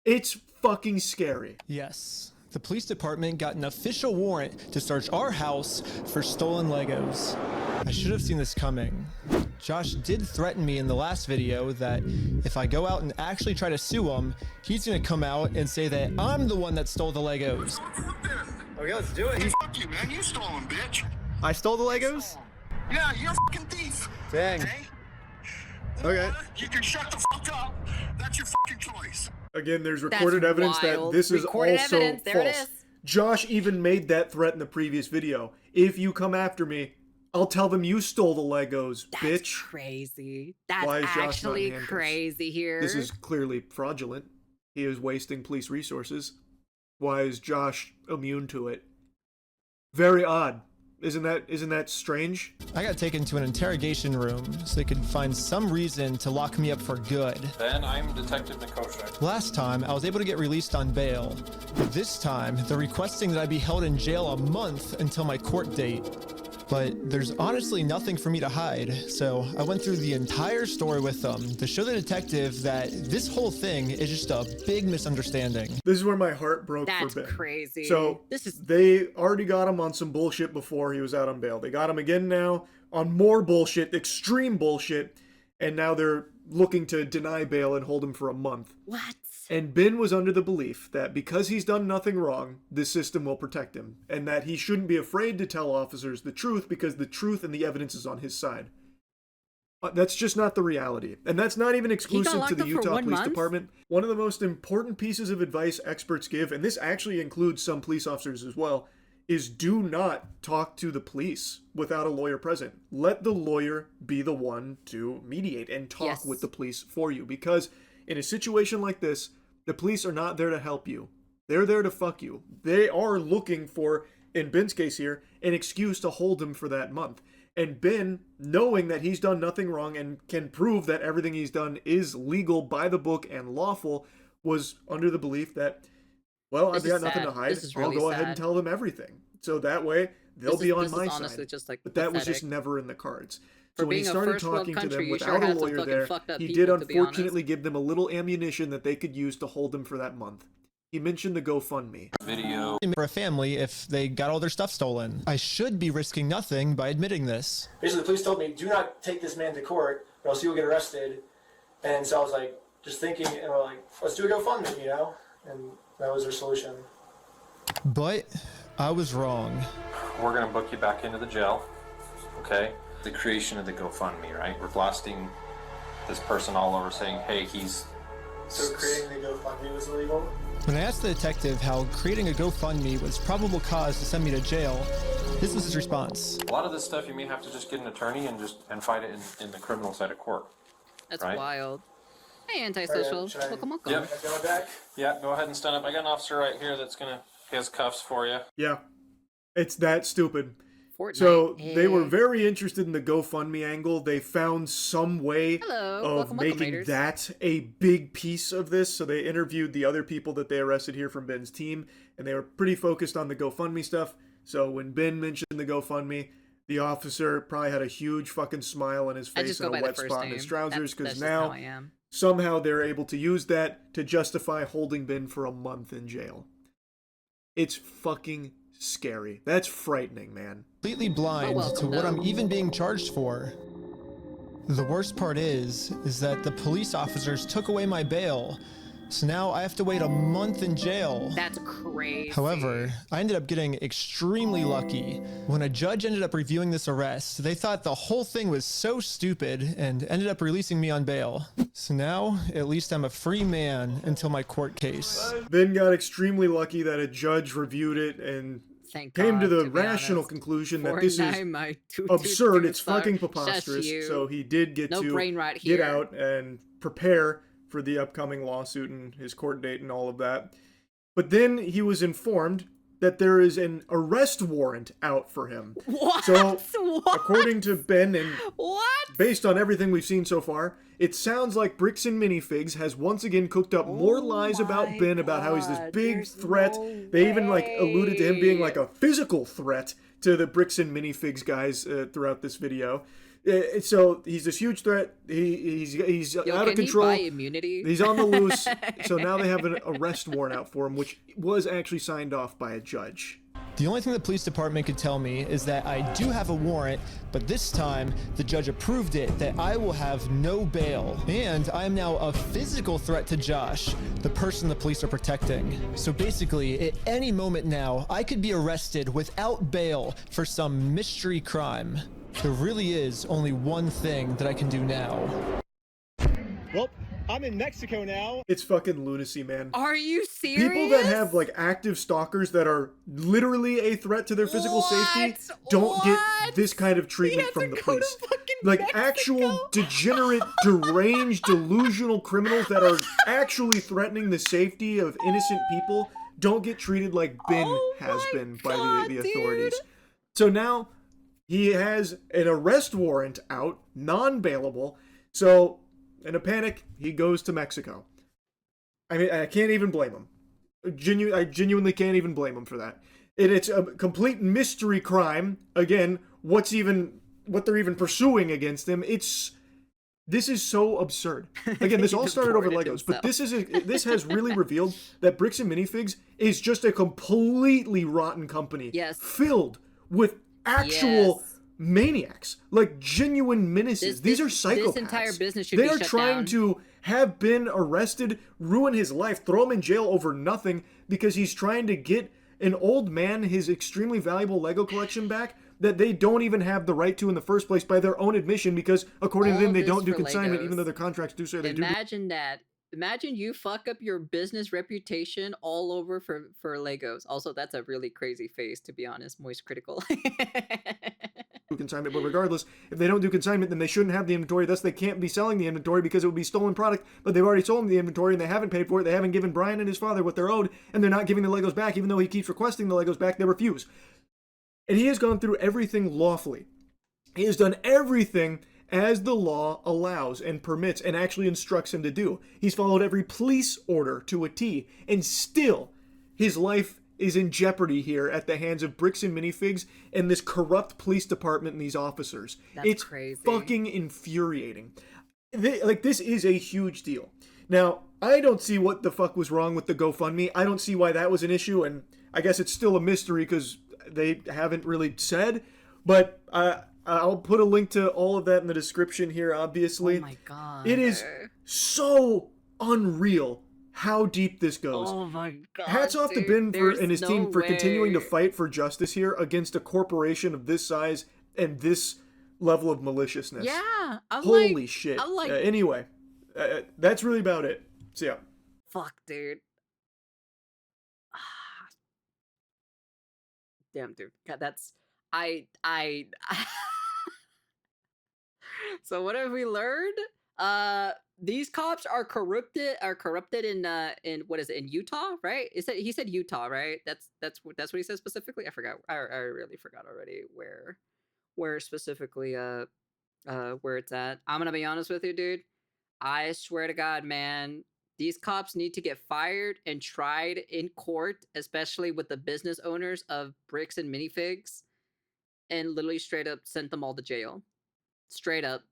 It's fucking scary. Yes. The police department got an official warrant to search our house for stolen Legos. I should have seen this coming. Josh did threaten me in the last video that if I go out and actually try to sue him, he's gonna come out and say that I'm the one that stole the Legos. Okay, let's do it. Fuck you, man. You stole them, bitch. I stole the Legos? Yeah, you're a fucking thief. Dang. Okay. You can shut the fuck up. That's your fucking choice. Again, there's recorded evidence wild. that this is Recorded also evidence. There it false. is. Josh even made that threat in the previous video. If you come after me, I'll tell them you stole the Legos, That's bitch. crazy. That's Why is Josh not in actually handcuffs? crazy here. This is clearly fraudulent. He is wasting police resources. Why is Josh immune to it? Very odd. Isn't that strange? I got taken to an interrogation room so they could find some reason to lock me up for good. Ben, I'm Detective Nikosha. Last time, I was able to get released on bail. This time, they're requesting that I be held in jail a month until my court date. But there's honestly nothing for me to hide, so I went through the entire story with them to show the detective that this whole thing is just a big misunderstanding. This is where my heart broke That's for Ben. crazy. So they already got him on some bullshit before he was out on bail. They got him again now on more bullshit, extreme bullshit, and now they're looking to deny bail and hold him for a month. What? And Ben was under the belief that because he's done nothing wrong, this system will protect him, and that he shouldn't be afraid to tell officers the truth because the truth and the evidence is on his side. That's just not the reality. And that's not even exclusive to the Utah Police Department. One of the most important pieces of advice experts give, and this actually includes some police officers as well, is do not talk to the police without a lawyer present. Let the lawyer be the one to mediate and talk with the police for you, because in a situation like this, the police are not there to help you. They're there to fuck you. They are looking for, in Ben's case here, an excuse to hold him for that month. And Ben, knowing that he's done nothing wrong and can prove that everything he's done is legal by the book and lawful, was under the belief that, well, I've got nothing to hide. I'll go ahead and tell them everything. So that way, they'll be on my side. But that was just never in the cards. So when he started talking to them without a lawyer there, he did unfortunately give them a little ammunition that they could use to hold him for that month. He mentioned the GoFundMe. Video. For a family if they got all their stuff stolen. I should be risking nothing by admitting this. Basically, the police told me, do not take this man to court, or else you'll get arrested. And so I was like, just thinking, and we're like, let's do a GoFundMe, you know? And that was their solution. But I was wrong. We're going to book you back into the jail, okay? The creation of the GoFundMe, right? We're blasting this person all over saying, hey, he's... So creating the GoFundMe was illegal? When I asked the detective how creating a GoFundMe was probable cause to send me to jail, this was his response. A lot of this stuff you may have to just get an attorney and fight it in the criminal side of court. That's right? wild. Hey, antisocial. Welcome. Yep. Yeah, go ahead and stand up. I got an officer right here that's gonna, he has cuffs for you. Yeah. It's that stupid. Fortnite. So they were very interested in the GoFundMe angle. They found some way of making that a big piece of this. So they interviewed the other people that they arrested here from Ben's team, and they were pretty focused on the GoFundMe stuff. So when Ben mentioned the GoFundMe, the officer probably had a huge fucking smile on his face and a wet spot in his trousers, because now somehow they're able to use that to justify holding Ben for a month in jail. It's fucking scary. That's frightening, man. Completely blind to what I'm even being charged for. The worst part is that the police officers took away my bail, so now I have to wait a month in jail. That's crazy. However, I ended up getting extremely lucky. When a judge ended up reviewing this arrest, they thought the whole thing was so stupid and ended up releasing me on bail. So now, at least I'm a free man until my court case. Ben got extremely lucky that a judge reviewed it and came to the rational conclusion that this is absurd. It's fucking preposterous. So he did get to get out and prepare for the upcoming lawsuit and his court date and all of that. But then he was informed that there is an arrest warrant out for him. What? So, according to Ben and based on everything we've seen so far, it sounds like Bricks and Minifigs has once again cooked up more lies about Ben, about how he's this big threat. They even alluded to him being like a physical threat to the Bricks and Minifigs guys throughout this video. So he's this huge threat. He's Yo, out of can control. he buy immunity? He's on the loose. So now they have an arrest warrant out for him, which was actually signed off by a judge. The only thing the police department could tell me is that I do have a warrant, but this time the judge approved it that I will have no bail. And I am now a physical threat to Josh, the person the police are protecting. So basically, at any moment now, I could be arrested without bail for some mystery crime. There really is only one thing that I can do now. Well, I'm in Mexico now. It's fucking lunacy, man. Are you serious? People that have like active stalkers that are literally a threat to their physical safety don't get this kind of treatment from the police. Like actual degenerate, deranged, delusional criminals that are actually threatening the safety of innocent people don't get treated like Ben has been by the authorities. So now he has an arrest warrant out, non-bailable. So in a panic, he goes to Mexico. I mean, I can't even blame him. I genuinely can't even blame him for that. It's a complete mystery crime. Again, what they're even pursuing against him. This is so absurd. Again, this all started over Legos, but this has really revealed that Bricks and Minifigs is just a completely rotten company. Yes. Filled with actual maniacs, like genuine menaces. These are psychopaths. This entire business should they be are shut trying down. to have been arrested, ruin his life, throw him in jail over nothing because he's trying to get an old man his extremely valuable Lego collection back that they don't even have the right to in the first place by their own admission because according to them they don't do consignment even though their contracts do say they do. Imagine that. Imagine you fuck up your business reputation all over for Legos. Also, that's a really crazy face, to be honest. Moist critical. Consignment, but regardless, if they don't do consignment, then they shouldn't have the inventory. Thus, they can't be selling the inventory because it would be stolen product. But they've already sold the inventory and they haven't paid for it. They haven't given Brian and his father what they're owed, and they're not giving the Legos back, even though he keeps requesting the Legos back. They refuse, and he has gone through everything lawfully. He has done everything as the law allows and permits and actually instructs him to do. He's followed every police order to a T, and still, his life is in jeopardy here at the hands of Bricks and Minifigs and this corrupt police department and these officers. It's crazy. Fucking infuriating. This is a huge deal. Now, I don't see what the fuck was wrong with the GoFundMe. I don't see why that was an issue, and I guess it's still a mystery because they haven't really said, but I'll put a link to all of that in the description here, obviously. Oh my god. It is so unreal how deep this goes. Oh my god. Hats off to Ben and his team for continuing to fight for justice here against a corporation of this size and this level of maliciousness. Yeah. Holy shit. I'm like, anyway, that's really about it. So yeah. fuck, dude. Damn, dude. God, that's So what have we learned? These cops are corrupted in what is it, in Utah, right? He said Utah, right? That's what he said specifically. I forgot. I really forgot already where specifically where it's at. I'm gonna be honest with you, dude. I swear to God, man, these cops need to get fired and tried in court, especially with the business owners of Bricks and Minifigs, and literally straight up sent them all to jail. Straight up.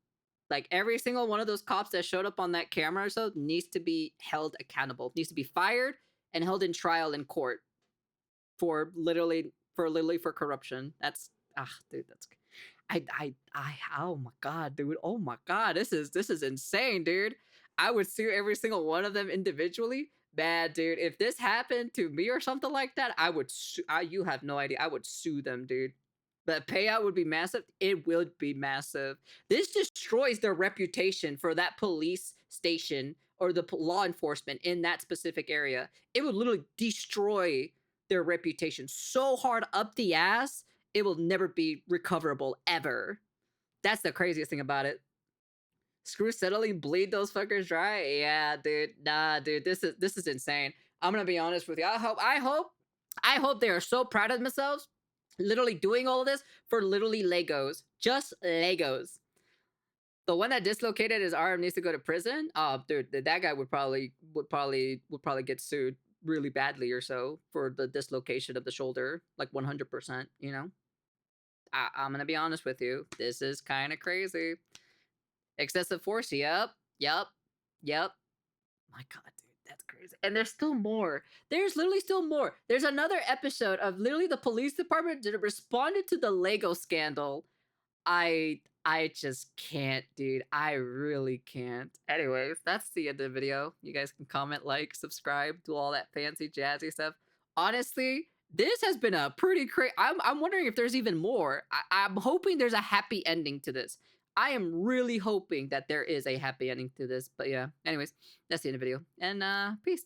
Like, every single one of those cops that showed up on that camera or so needs to be held accountable. Needs to be fired and held in trial in court for literally for corruption. That's dude, that's oh my god, dude. Oh my god. This is insane, dude. I would sue every single one of them individually. Bad, dude. If this happened to me or something like that, I would you have no idea. I would sue them, dude. The payout would be massive. It would be massive. This destroys their reputation for that police station or the law enforcement in that specific area. It would literally destroy their reputation so hard up the ass, it will never be recoverable ever. That's the craziest thing about it. Screw settling, bleed those fuckers dry. Yeah, dude. Nah, dude. This is insane. I'm gonna be honest with you. I hope they are so proud of themselves, literally doing all of this for literally Legos. Just Legos. The one that dislocated his arm needs to go to prison. Oh, dude, that guy would probably get sued really badly or so for the dislocation of the shoulder, like 100%. You know. I'm gonna be honest with you. This is kind of crazy. Excessive force. Yep. My God, dude, that's crazy. And there's still more. There's literally still more. There's another episode of literally the police department that responded to the Lego scandal. I just can't, dude. I really can't. Anyways, that's the end of the video. You guys can comment, like, subscribe, do all that fancy jazzy stuff. Honestly, this has been a pretty crazy. I'm wondering if there's even more. I'm hoping there's a happy ending to this. I am really hoping that there is a happy ending to this. But yeah, anyways, that's the end of the video. And peace.